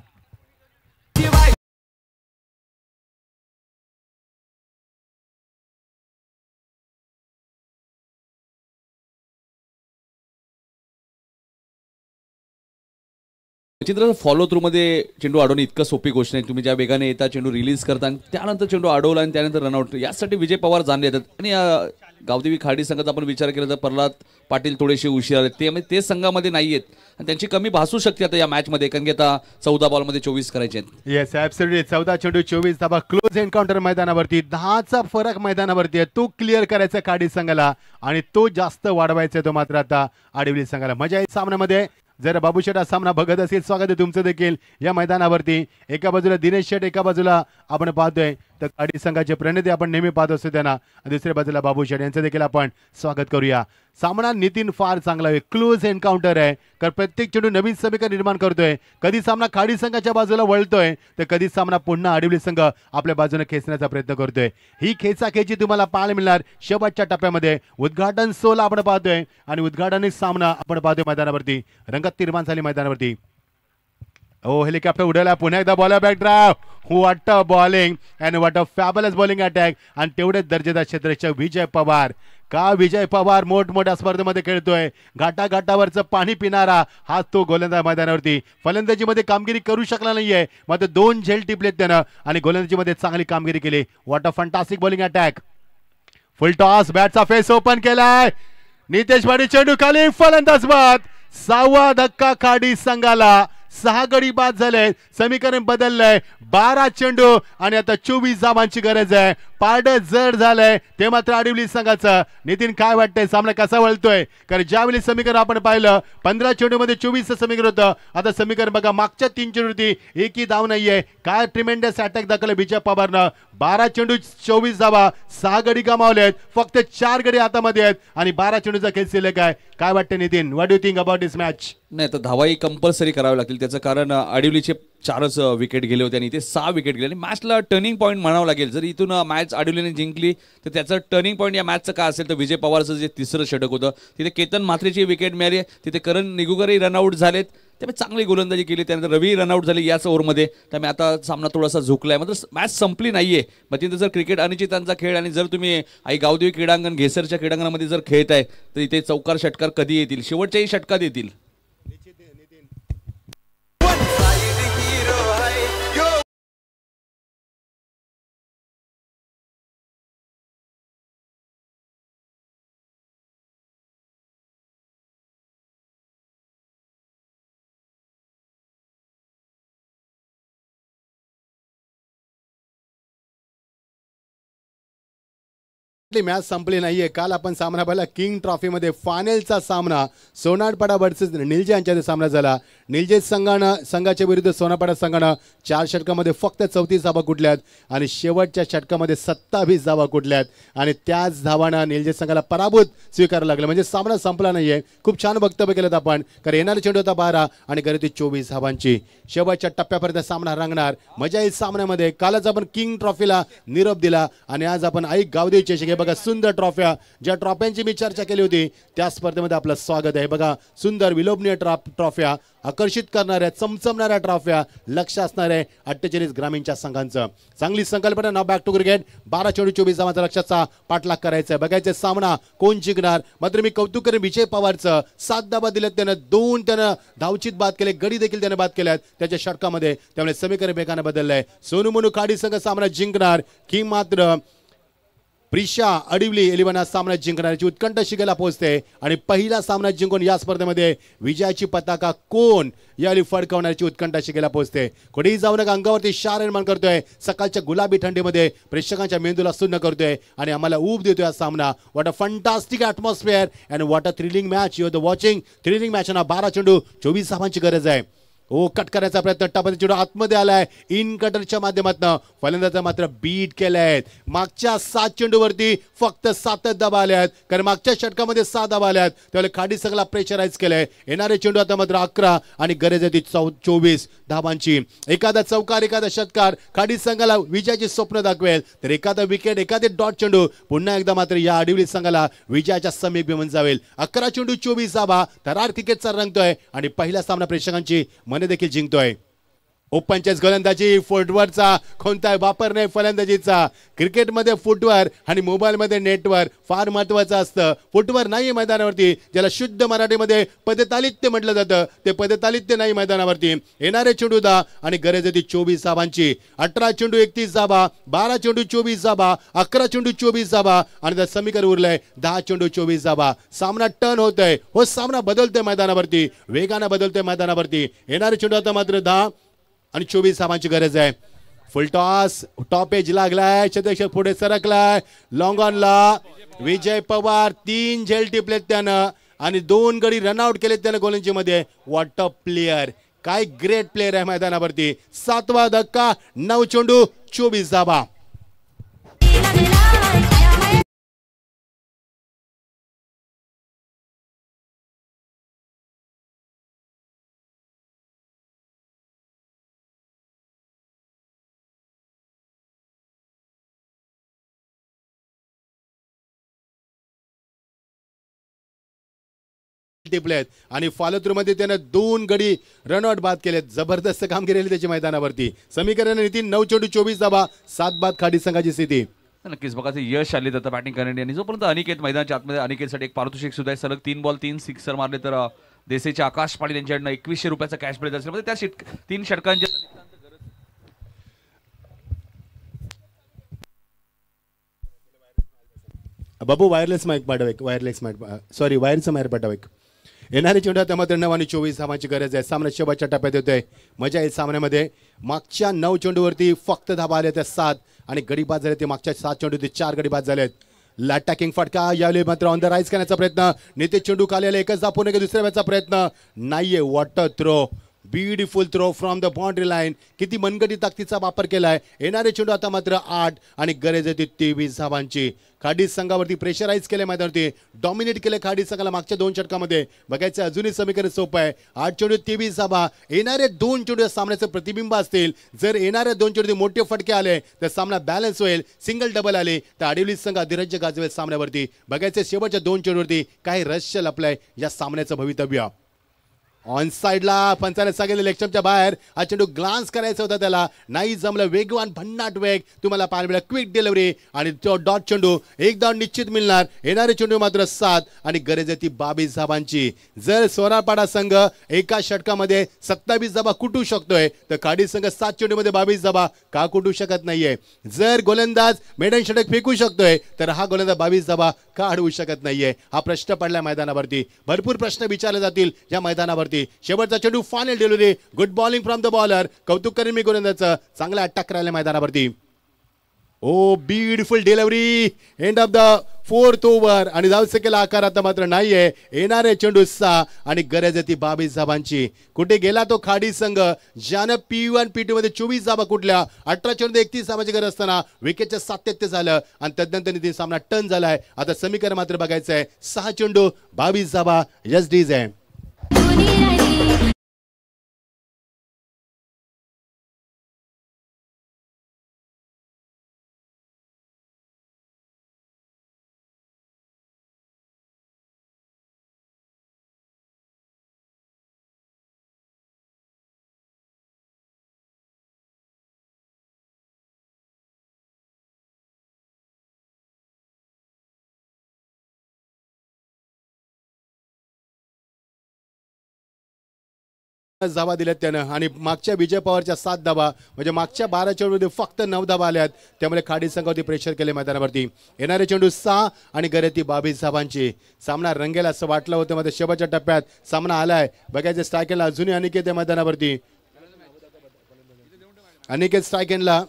चित्र फॉलो थ्रू मध्ये चेंडू अडवणे इतकं सोपी गोष्ट नाही. तुम्ही ज्या वेगाने येता चेंडू रिलीज करता आणि त्यानंतर चेंडू अडवला आणि त्यानंतर रनआउट, यासाठी विजय पवार जाणले येतात. आणि गावदेवी खाडी संघाचा आपण विचार केला तर प्रल्हाद पाटील थोडेसे उशीर आले. ते संघामध्ये नाही आहेत आणि त्यांची कमी भासू शकते आता या मॅचमध्ये, कारण की आता 14 बॉलमध्ये 24 करायचे आहेत. Yes absolutely. 14 चेंडू 24 धावा. क्लोज एन्काउंटर मैदानावरती. 10चा फरक मैदानावरती आहे. तो क्लिअर करायचा खाडी संघाला आणि तो जास्त वाढवायचा तो मात्र आता आडिवली संघाला. मजा येईल सामन्यामध्ये. जर बाबू शेठ हा सामना बघत असेल, स्वागत आहे तुमचं देखील या मैदानावरती. एका बाजूला दिनेश शेठ, एका बाजूला आपण पाहतोय तर खाडी संघाचे प्रणिधी आपण नेहमी पाहत असतो त्यांना. दुसऱ्या बाजूला बाबू शेठ यांचं देखील आपण स्वागत करूया. सामना नितीन फार चांगला आहे. क्लोज एन्काउंटर आहे. कारण प्रत्येक चेंडू नवीन समीकरण निर्माण करतोय. कधी सामना खाडी संघाच्या बाजूला वळतोय तर कधी सामना पुन्हा आडिवली संघ आपल्या बाजूने खेचण्याचा प्रयत्न करतोय. ही खेचाखेची तुम्हाला पाहायला मिळणार शेवटच्या टप्प्यामध्ये. उद्घाटन सोला आपण पाहतोय आणि उद्घाटनिक सामना आपण पाहतोय मैदानावरती. रंगत निर्माण झाली मैदानावरती. हेलिकॉप्टर उडाला पुन्हा एकदा ball back drive what a bowling and what a fabulous bowling attack आणि तेवढेच दर्जेदार क्षेत्ररक्षक विजय पवार. का विजय पवार मोठमोठ्या स्पर्धेमध्ये खेळतोय, घाटाघाटावरचं पाणी पिणारा हाच तो गोलंदाज मैदानावरती. फलंदाजीमध्ये कामगिरी करू शकला नाहीये, मात्र 2 झेल टिपलेत त्यानं आणि गोलंदाजीमध्ये चांगली कामगिरी केली. What a fantastic bowling attack. Full toss बॅटचा फेस ओपन केलाय. नितेश पाटील चेंडू खाली, फलंदाज बाद. 6वा धक्का खाडी संघाला. 6 गडी बाद झाले, समीकरण बदललंय. 12 चेंडू आणि आता 24 धावांची गरज आहे. पारड जड झालंय ते मात्र आडिवली संघाचं. नितीन काय वाटतंय, सामना कसा वळतोय? कारण ज्यावेळी समीकरण आपण पाहिलं 15 चेंडू मध्ये 24 समीकरण होतं. आता समीकरण बघा, मागच्या 3 चेंडूवरती एकही धाव नाहीये. काय ट्रिमेंडस अटॅक दाखवलं विजय पवारनं. 12 चेंडू 24 धावा, 6 गडी गमावलेत, फक्त 4 गडी हातामध्ये आहेत आणि 12 चेंडूचा खेळ शिल्लक आहे. काय वाटतं Nitin, what do you think about this match? नाही तर धावाही कंपल्सरी करावी लागतील. त्याचं कारण आडिवलीचे 4च विकेट गेले होते आणि इथे 6 विकेट गेले आणि मॅचला टर्निंग पॉईंट म्हणावं लागेल. जर इथून मॅच आडिवलीने जिंकली तर त्याचं टर्निंग पॉईंट या मॅचचं काय असेल तर विजय पवारचं जे 3रं षटक होतं, तिथे केतन म्हात्रेची विकेट मिळाली, तिथे करण निगुगरही रनआउट झालेत, त्यामुळे चांगली गोलंदाजी केली. त्यानंतर रवी रनआउट झाली याच ओव्हरमध्ये, त्यामुळे आता सामना थोडासा झुकलाय. मात्र मॅच संपली नाहीये. मग तिथे जर क्रिकेट अनिश्चितांचा खेळ आणि जर तुम्ही आई गावदेवी क्रीडांगण घेसरच्या क्रीडांगणामध्ये जर खेळताय तर इथे चौकार षटकार कधी येतील, शेवटच्याही षटकात येतील. मॅच संपली नाहीये. काल आपण सामना पाहिला किंग ट्रॉफीमध्ये फायनलचा सामना सोनारपाडा वर्सेस निलजे यांच्यात सामना झाला. निलजे संघाच्या विरुद्ध सोनारपाडा संघानं 4 षटकामध्ये फक्त 34 धावा कुठल्यात आणि शेवटच्या षटकामध्ये 27 धावा कुठल्यात आणि त्याच धावानं निलजे संघाला पराभूत स्वीकारावं लागलं. म्हणजे सामना संपला नाहीये. खूप छान वक्तव्य केलं आपण, कारण येणारे चेंडू होता 12 आणि गरज 24 धावांची. शेवटच्या टप्प्यापर्यंत सामना रंगणार. मजा येईल सामन्यामध्ये. कालच आपण किंग ट्रॉफीला निरोप दिला आणि आज आपण आई गावदेवी चषक, बघा सुंदर ट्रॉफ्या, ज्या ट्रॉफ्यांची मी चर्चा केली होती त्या स्पर्धेमध्ये आपलं स्वागत आहे. बघा सुंदर विलोभनीय ट्रॉफ्या, आकर्षित करणाऱ्या चमचमणाऱ्या ट्रॉफ्या, लक्ष असणारे 48 ग्रामीणच्या संघांचं. चांगली संकल्पना. नाव बॅक टू क्रिकेट. 12 चेंडू 24 धावांचा लक्षाचा पाठलाग करायचा आहे. बघायचं सामना कोण जिंकणार. मात्र मी कौतुक करेन विजय पवारचं. 7 धावा दिल्यात त्यानं, 2 त्यानं धावचित बाद केले, गडी देखील त्याने बाद केल्यात त्याच्या षटकामध्ये. त्यामुळे समीकरण बेगानं बदललंय. सोनू मोनू खाडी संघ सामना जिंकणार की मात्र प्रिशा आडिवली 11 आज सामना जिंकण्याची उत्कंठ शिगेला पोहोचते आणि पहिला सामना जिंकून या स्पर्धेमध्ये विजयाची पताका कोण यावेळी फडकवण्याची उत्कंठ शिगेला पोहोचते. कुठेही जाऊ नका, अंगावरती शार निर्माण करतोय. सकाळच्या गुलाबी थंडीमध्ये प्रेक्षकांच्या मेंदूला सुन्न करतोय आणि आम्हाला ऊब देतोय हा सामना. What a fantastic atmosphere and what a thrilling match. You are the watching thrilling match. 12 चेंडू 24 धावांची गरज आहे. कट करायचा प्रयत्न, टपाचा चेंडू आतमध्ये आलाय इन कटरच्या माध्यमातून. फलंदाजा मात्र बीट केलाय. मागच्या 7 चेंडूवरती फक्त 7 धावा आल्यात, कारण मागच्या षटकामध्ये 6 धावा आल्यात. त्यावेळेला खाडी सगळा प्रेशराईज केलंय. येणारे चेंडू आता मात्र 11 आणि गरज आहे ती 24 धावांची. एखादा चौकार, एखादा षटकार खाडी संघाला विजयाची स्वप्न दाखवेल, तर एखादा विकेट, एखादे डॉट चेंडू पुन्हा एकदा मात्र या आडिवली संघाला विजयाच्या समीप घेऊन जावेल. 11 चेंडू 24 धावा, थरार क्रिकेटचा रंगतोय आणि पहिला सामना प्रेक्षकांची मन देखील जिंकतोय. ओपनचेस गोलंदाजी, फुटवर्कचा कोणताही वापर नाही फलंदाजीचा. क्रिकेटमध्ये फुटवर आणि मोबाईलमध्ये नेटवर फार महत्वाचं असतं. फुटवर नाही मैदानावरती, ज्याला शुद्ध मराठीमध्ये पदतालित्य म्हटलं जातं, ते पदतालित्य नाही मैदानावरती. येणारे चेंडू 10 आणि गरज आहे ती 24 धावांची. 18 चेंडू 31 धावा, 12 चेंडू 24 धावा, 11 चेंडू 24 धावा आणि त्या समीकरण उरलंय 10 चेंडू 24 धावा. सामना टर्न होतोय. सामना बदलतोय मैदानावरती, वेगानं बदलतोय मैदानावरती. येणारे चेंडू आता मात्र 10 आणि 24 धावांची गरज आहे. फुल टॉस, टॉप एज लागलाय, क्षेत्ररक्षक पुढे सरकलाय. लॉंग ऑनला विजय पवार 3 झेल टिपलेत त्यानं आणि 2 गडी रनआउट केलेत त्यानं गोलंदाजीमध्ये. व्हॉट अ प्लेयर, काय ग्रेट प्लेयर आहे मैदानावरती. 7वा धक्का, 9 चेंडू 24 धावा. टिपलेत आणि फॉलो थ्रू मध्ये त्यानं 2 गडी रनआउट बाद केलेत. जबरदस्त कामगिरी केली त्याची मैदानावरती. समीकरण नितीन 9 चेंडू 24 धावा 7 बाद खाडी संघाची स्थिती. नक्कीच बघा ते यश आले आता बॅटिंग करण्यासाठी. जोपर्यंत अनिकेत मैदानाच्या आतमध्ये अनिकेतसाठी एक पारितोषिक सुद्धा आहे. सलग 3 बॉल 3 सिक्सर मारले तर देसाईच्या आकाश पाटील यांच्याकडनं 2100 रुपयाचा कॅश प्राइज असेल. म्हणजे त्या 3 षटकांच्या बाबू वायरलेस माईक पाठव एक. वायरलेस माईक सॉरी वायरचं माईक पाठव एक. येणारे चेंडू आता मात्र 9 आणि 24 धावांची गरज आहे. सामना शेवटच्या टप्प्यात येतोय. मजा येईल सामन्यामध्ये. मागच्या 9 चेंडूवरती फक्त धावा आल्या त्या 7 आणि गडी बाद झाले ते मागच्या 7 चेंडूवरती 4 गडी बाद झालेत. अटॅकिंग फटका यावेळी मात्र ऑन द राईज करण्याचा प्रयत्न. नितेश चेंडू खाली एकच धाव पुणे दुसऱ्या वेळचा प्रयत्न नाहीये. What a throw beautiful throw from the boundary line. किती मनगटी ताकदीचा वापर केलाय. येणारे चेंडू आता मात्र 8 आणि गरज येते 23 धावांची. खाडी संघावरती प्रेशराईज केले मैदानावरती. डॉमिनेट केले खाडी संघाला मागच्या 2 षटकामध्ये. बघायचं अजूनही समीकरण सोपं आहे. 8 चेंडू 23 धावा. येणारे 2 चेंडू सामन्याचं प्रतिबिंब असतील. जर येणाऱ्या 2 चेंडू मोठे फटके आले तर सामना बॅलन्स होईल. सिंगल डबल आले तर आडिवली संघ अधिराज्य गाजवेल सामन्यावरती. बघायचं शेवटच्या 2 चेंडूवरती काय रश्य लपलंय या सामन्याचं भवितव्य. ऑन साइडला पंचाने सांगितले लेक्चरच्या बाहेर. हा चेंडू ग्लान्स करायचा होता त्याला. नाही जमलं. वेगवान भन्नाट वेग तुम्हाला पाहायला मिळाला. क्विक डिलिव्हरी आणि तो डॉट चेंडू. एक धाव निश्चित मिळणार. येणारे चेंडू मात्र 7 आणि गरज आहे ती 22 धावांची. जर सोनारपाडा संघ एका षटकामध्ये 27 धावा कुटू शकतोय तर खाडी संघ 7 चेंडूमध्ये 22 धावा का कुटू शकत नाहीये. जर गोलंदाज मेडन षटक फेकू शकतोय तर हा गोलंदाज 22 धावा का अडवू शकत नाहीये. हा प्रश्न पडलाय मैदानावरती. भरपूर प्रश्न विचारले जातील या मैदानावरती. शेवटचा चेंडू final delivery. Good bowling from the bowler. कौतुक करेन मी गोलंदाजाचं. चांगला अटॅक राहिला मैदानावरती. Oh beautiful delivery. End of the 4th over आणि धावसंख्येला आकार आता मात्र नाहीये. येणारे चेंडू 6 आणि गरज आहे ती 22 धावांची. कुठे गेला तो खाडी संघ ज्यानं P1 P2 मध्ये 24 धावा कुठल्या. 18 चेंडू 31 धावांची गरज असताना विकेटच्या 7 झालं आणि तदनंतर नितीन सामना टर्न झालाय. आता समीकरण मात्र बघायचं आहे. 6 चेंडू 22 धावा. यस डीज आहे. धावा दिल्यात त्यानं आणि मागच्या विजय पवारच्या 7 धावा म्हणजे मागच्या 12 चेंडूमध्ये फक्त 9 धावा आल्यात. त्यामुळे खाडी संघावरती प्रेशर केले मैदानावरती. येणारे चेंडू 6 आणि गरज ती 22 धावांची. सामना रंगेल असं वाटलं होतं. मध्ये शेवटच्या टप्प्यात सामना आलाय. बघायचं स्ट्रायकेनला अजूनही अनिकेत आहे मैदानावरती. अनिकेत स्ट्रायकेनला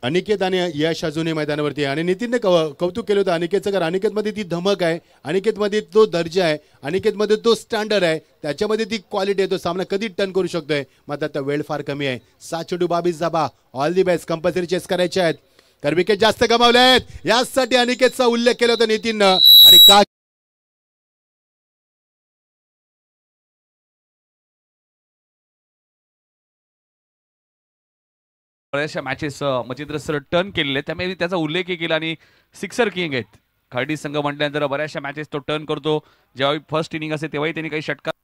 अनिकेत आणि यश अजूनही मैदानावरती. आणि नितीनने कौतुक केलं होतं अनिकेतचं. कारण अनिकेतमध्ये ती धमक आहे. अनिकेतमध्ये तो दर्जा आहे. अनिकेतमध्ये तो स्टँडर्ड आहे. त्याच्यामध्ये ती क्वालिटी आहे. तो सामना कधी टर्न करू शकतोय. मात्र आता वेळ फार कमी आहे. 7 चेंडू 22 धावा. All the best. Compulsory chess करायचे आहेत. तर विकेट जास्त गमावले आहेत. यासाठी अनिकेतचा उल्लेख केला होता नितीननं. आणि का बऱ्याचशा मॅचेस मच्छिंद्र सर टर्न केलेले आहेत. त्यामुळे त्याचा उल्लेखही केला आणि सिक्सर किंग आहेत. खाडी संघ म्हटल्यानंतर बऱ्याचशा मॅचेस तो टर्न करतो. जेव्हा फर्स्ट इनिंग असते तेव्हाही त्यांनी काही षटकार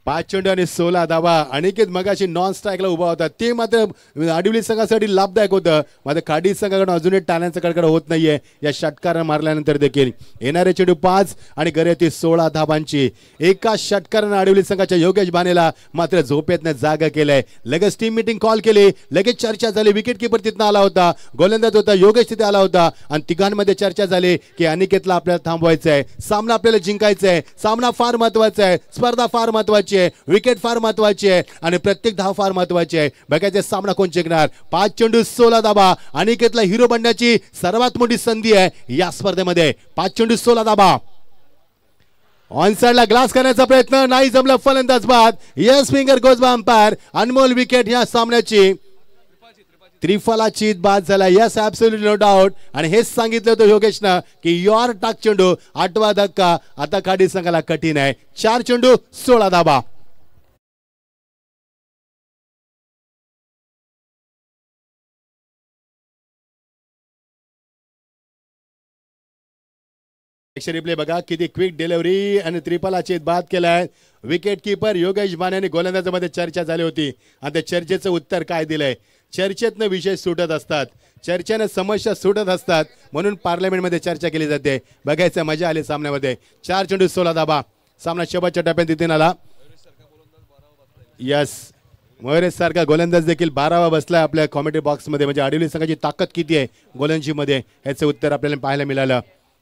5 चेंडू आणि 16 धावा. अनिकेत मगाशी नॉन स्ट्राईकला उभा होता. ते मात्र आडिवली संघासाठी लाभदायक होतं. मात्र खाडी संघाकडून अजूनही टाळ्यांचा कडकड होत नाहीये या षटकारानं मारल्यानंतर देखील. येणारे चेंडू 5 आणि गरज 16 धावांची. एका षटकारानं आडिवली संघाच्या योगेश बानेला मात्र झोपेतनं जागा केलंय. लगेच टीम मीटिंग कॉल केली. लगेच चर्चा झाली. विकेट किपर तिथं आला होता. गोलंदाज होता योगेश तिथे आला होता आणि तिघांमध्ये चर्चा झाली की अनिकेतला आपल्याला थांबवायचं आहे. सामना आपल्याला जिंकायचा आहे. सामना फार महत्वाचा आहे. स्पर्धा फार महत्वाची आहे. विकेट फार महत्वाची आहे आणि प्रत्येक धाव फार महत्वाची आहे. बघायचे सामना कोण जिंकणार. 5 चेंडू 16 धावा. अनिकेतला हिरो बनण्याची सर्वात मोठी संधी आहे या स्पर्धेमध्ये. 5 चेंडू 16 धावा. ऑन साइडला ग्लास करण्याचा प्रयत्न नाही जमला. फलंदाज बाद. Yes finger goes by umpire. अनमोल विकेट या सामन्याची. त्रिफलाची बाद झाला. Yes absolutely no doubt. आणि हेच सांगितलं होतं योगेशनं की योर टाक चेंडू 8वा धक्का आता खाडी संघाला कठीण आहे. 4 चेंडू 16 धावा. एक्शन रिप्ले बघा किती क्विक डिलिव्हरी आणि ट्रिपल अचित बाद केलाय. विकेट किपर योगेश बाने आणि गोलंदाजामध्ये चर्चा झाली होती आणि त्या चर्चेचं उत्तर काय दिलंय. चर्चेतनं विषय सुटत असतात, चर्चेनं समस्या सुटत असतात, म्हणून पार्लमेंटमध्ये चर्चा केली जाते. बघायचं मजा आली सामन्यामध्ये. 4 चेंडू 16 धाबा. सामना शेवटच्या टप्प्यात तिथे आला. यस, मयुरेश सारखा गोलंदाज देखील 12वा बसलाय आपल्या कॉमेंट्री बॉक्समध्ये. म्हणजे आडिवली संघाची ताकद किती आहे गोलंदाजीमध्ये ह्याचं उत्तर आपल्याला पाहायला मिळालं.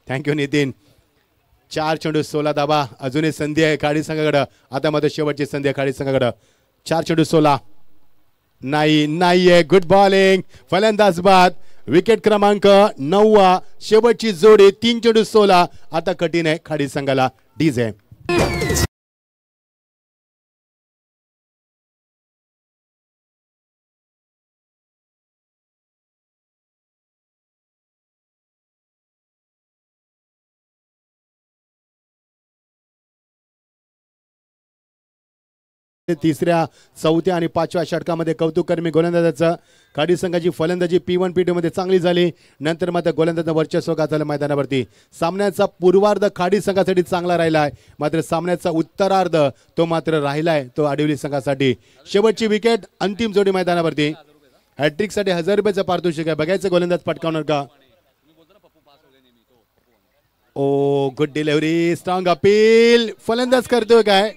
थँक्यू नितीन. 4 चेंडू 16 धाबा. अजूनही संधी आहे खाडी संघाकडं. आता मात्र शेवटची संधी आहे खाडी संघाकडं. 4 चेंडू 16. नाहीये. Good bowling. फलंदाज बाद. विकेट क्रमांक 9. शेवटची जोडी 3 चेंडू 16. आता कठीण आहे खाडी संघाला. डीजे तिसऱ्या, चौथ्या आणि 5व्या षटकामध्ये कौतुककर्मी गोलंदाजाचं. खाडी संघाची फलंदाजी P1 P2 मध्ये चांगली झाली. नंतर मात्र गोलंदाजाचं वर्चस्व गाजलं मैदानावरती. सामन्याचा पूर्वार्ध खाडी संघासाठी चांगला राहिलाय, मात्र सामन्याचा उत्तरार्ध तो मात्र राहिलाय तो आडिवली संघासाठी. शेवटची विकेट, अंतिम जोडी मैदानावरती. हॅट्रिकसाठी 1000 रुपयाचं पारितोषिक आहे. बघायचं गोलंदाज पटकावणार का. ओ गुड डिलिव्हरी. Strong appeal. फलंदाज करतोय काय.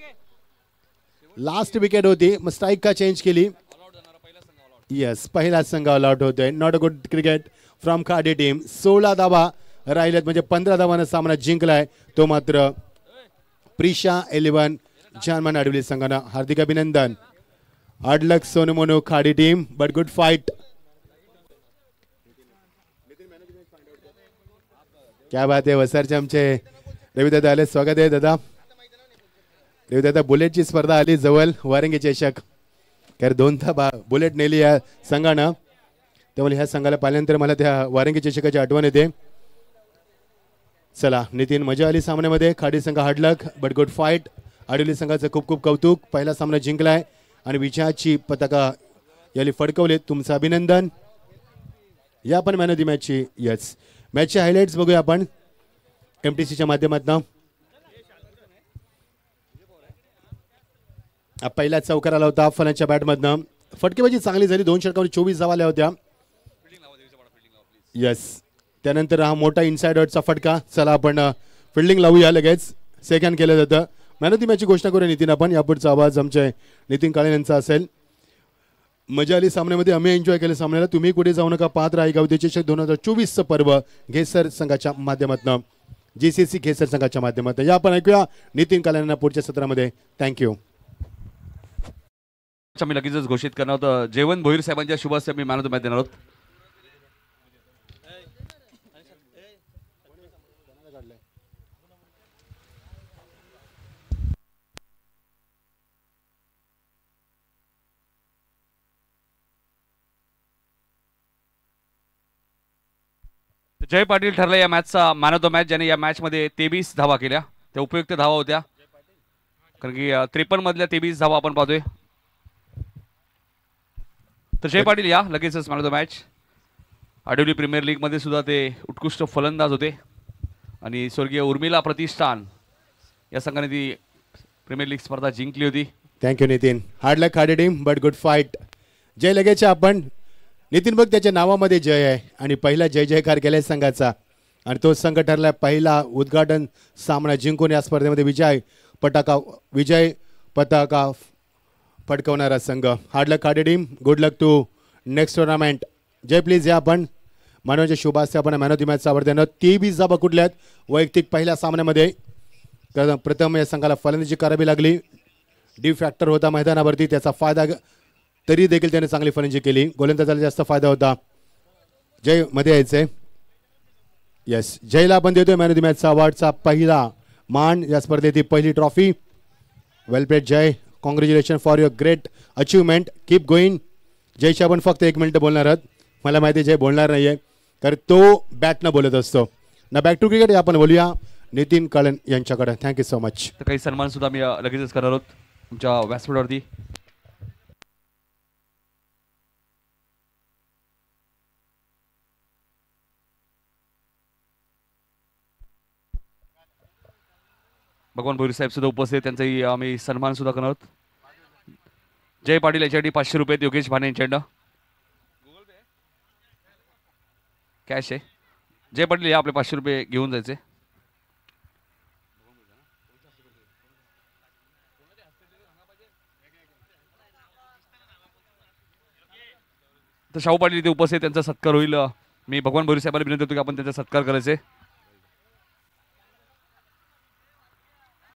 लास्ट विकेट होती, मग स्ट्राईक का चेंज केली. येस, पहिला संघ ऑल आउट होतोय. Not a good cricket from खाडी टीम. 16 धावा राहिल्यात, म्हणजे 15 धावानं सामना जिंकलाय तो मात्र प्रिशा 11 जानमान आडिवली संघानं. हार्दिक अभिनंदन. हार्ड सोनू मोनू खाडी टीम, बट गुड फाईट. क्या बात आहे. वसारचे आमचे रविदादा आले, स्वागत आहे दादा. रविदादा, बुलेटची स्पर्धा आली जवळ. वारंगी चषक कारण 2दा बुलेट नेली या संघानं, त्यामुळे ह्या संघाला पाहिल्यानंतर मला त्या वारंगी चषकाची आठवण येते. चला नितीन, मजा आली सामन्यामध्ये. खाडी संघ हार्डलक बट गुड फाईट. आडिवली संघाचं खूप खूप कौतुक. पहिला सामना जिंकलाय आणि विजयाची पताका याली फडकवले. तुमचं अभिनंदन. या पण मॅन ऑफ दी मॅचची. यस, मॅचचे हायलाइट्स बघूया आपण MTCच्या माध्यमातून. पहिला चौकार आला होता फलंदाजच्या बॅटमधनं. फटकेबाजी चांगली झाली. 2 षटकांवर 24 धावा आल्या होत्या. यस, त्यानंतर हा मोठा इनसाइड आउटचा फटका. चला आपण फिल्डिंग लावूया लगेच. सेकंड केलं जातं. मॅन ऑफ दी मॅचची घोषणा करूया नितीन आपण. यापुढचा आवाज आमचे नितीन काळे यांचा असेल. मजा आली सामन्यामध्ये. आम्ही एन्जॉय केलं सामन्याला. तुम्ही कुठे जाऊ नका. पाहत राहा गावठी चषक 2024चं पर्व घेसर संघाच्या माध्यमातून, GCC घेसर संघाच्या माध्यमातून. या आपण ऐकूया नितीन काळे यांना पुढच्या सत्रामध्ये. थँक्यू. मी लगेचच घोषित करणार होतं. जेवण भोईर साहेबांच्या शुभास्ते मी मॅन ऑफ द मॅच देणार आहोत. जय पाटील ठरला या मॅचचा मॅन ऑफ द मॅच, ज्याने या मॅचमध्ये 23 धावा केल्या. त्या उपयुक्त धावा होत्या, कारण की 53 मधल्या 23 धावा आपण पाहतोय. तर जय पाटील या लगेचच man of the match. Adivali premier league मध्ये सुद्धा ते उत्कृष्ट फलंदाज होते आणि स्वर्गीय उर्मिला प्रतिष्ठान या संघाने ती प्रीमियर लीग स्पर्धा जिंकली होती. Thank you Nitin. Hard luck Khadi team but good fight. जय लगेच आपण. नितीन बघ, त्याच्या नावामध्ये जय आहे आणि पहिला जय जयकार केलाय संघाचा आणि तो संघ ठरला पहिला उद्घाटन सामना जिंकून या स्पर्धेमध्ये विजय पताका फटकवणारा संघ. Hard luck Khadi team. Good luck to next tournament. Jay please या आपण. मानवाच्या शुभास्ते आपण मॅन ऑफ द मॅच आवडत्यानं 23 धावा कुठल्यात वैयक्तिक पहिल्या सामन्यामध्ये. प्रथम या संघाला फलंदाजी करावी लागली. डी फॅक्टर होता मैदानावरती, त्याचा फायदा तरी देखील त्याने चांगली फलंदाजी केली. गोलंदाजाला जास्त फायदा होता. जय मध्ये यायचंय. येस, जयला आपण देतोय मॅन ऑफ द मॅचचा अवॉर्डचा पहिला मान. या स्पर्धेतील पहिली trophy. Well played Jay. Congratulation for your great achievement. Keep going. जयशी आपण फक्त 1 मिनिट बोलणार आहोत. मला माहिती आहे जय बोलणार नाहीये, कारण तो बॅटनं बोलत असतो ना. बॅक टू क्रिकेट आपण बोलूया नितीन काळे यांच्याकडे. Thank you so much. तर काही सन्मान सुद्धा मी लगेचच करणार आहोत तुमच्या व्यासपीठावरती. भगवान भोईर साहेब सुद्धा उपस्थित आहेत, त्यांचाही आम्ही सन्मान सुद्धा करणार आहोत. जय पाटील याच्यासाठी 500 रुपये आहेत. योगेश भाने यांच्याकडनं कॅश आहे. जय पाटील या, आपले 500 रुपये घेऊन जायचे. तर शाहू पाटील इथे उपस्थित, त्यांचा सत्कार होईल. मी भगवान भोईर साहेबांना विनंती करतो की आपण त्यांचा सत्कार करायचे.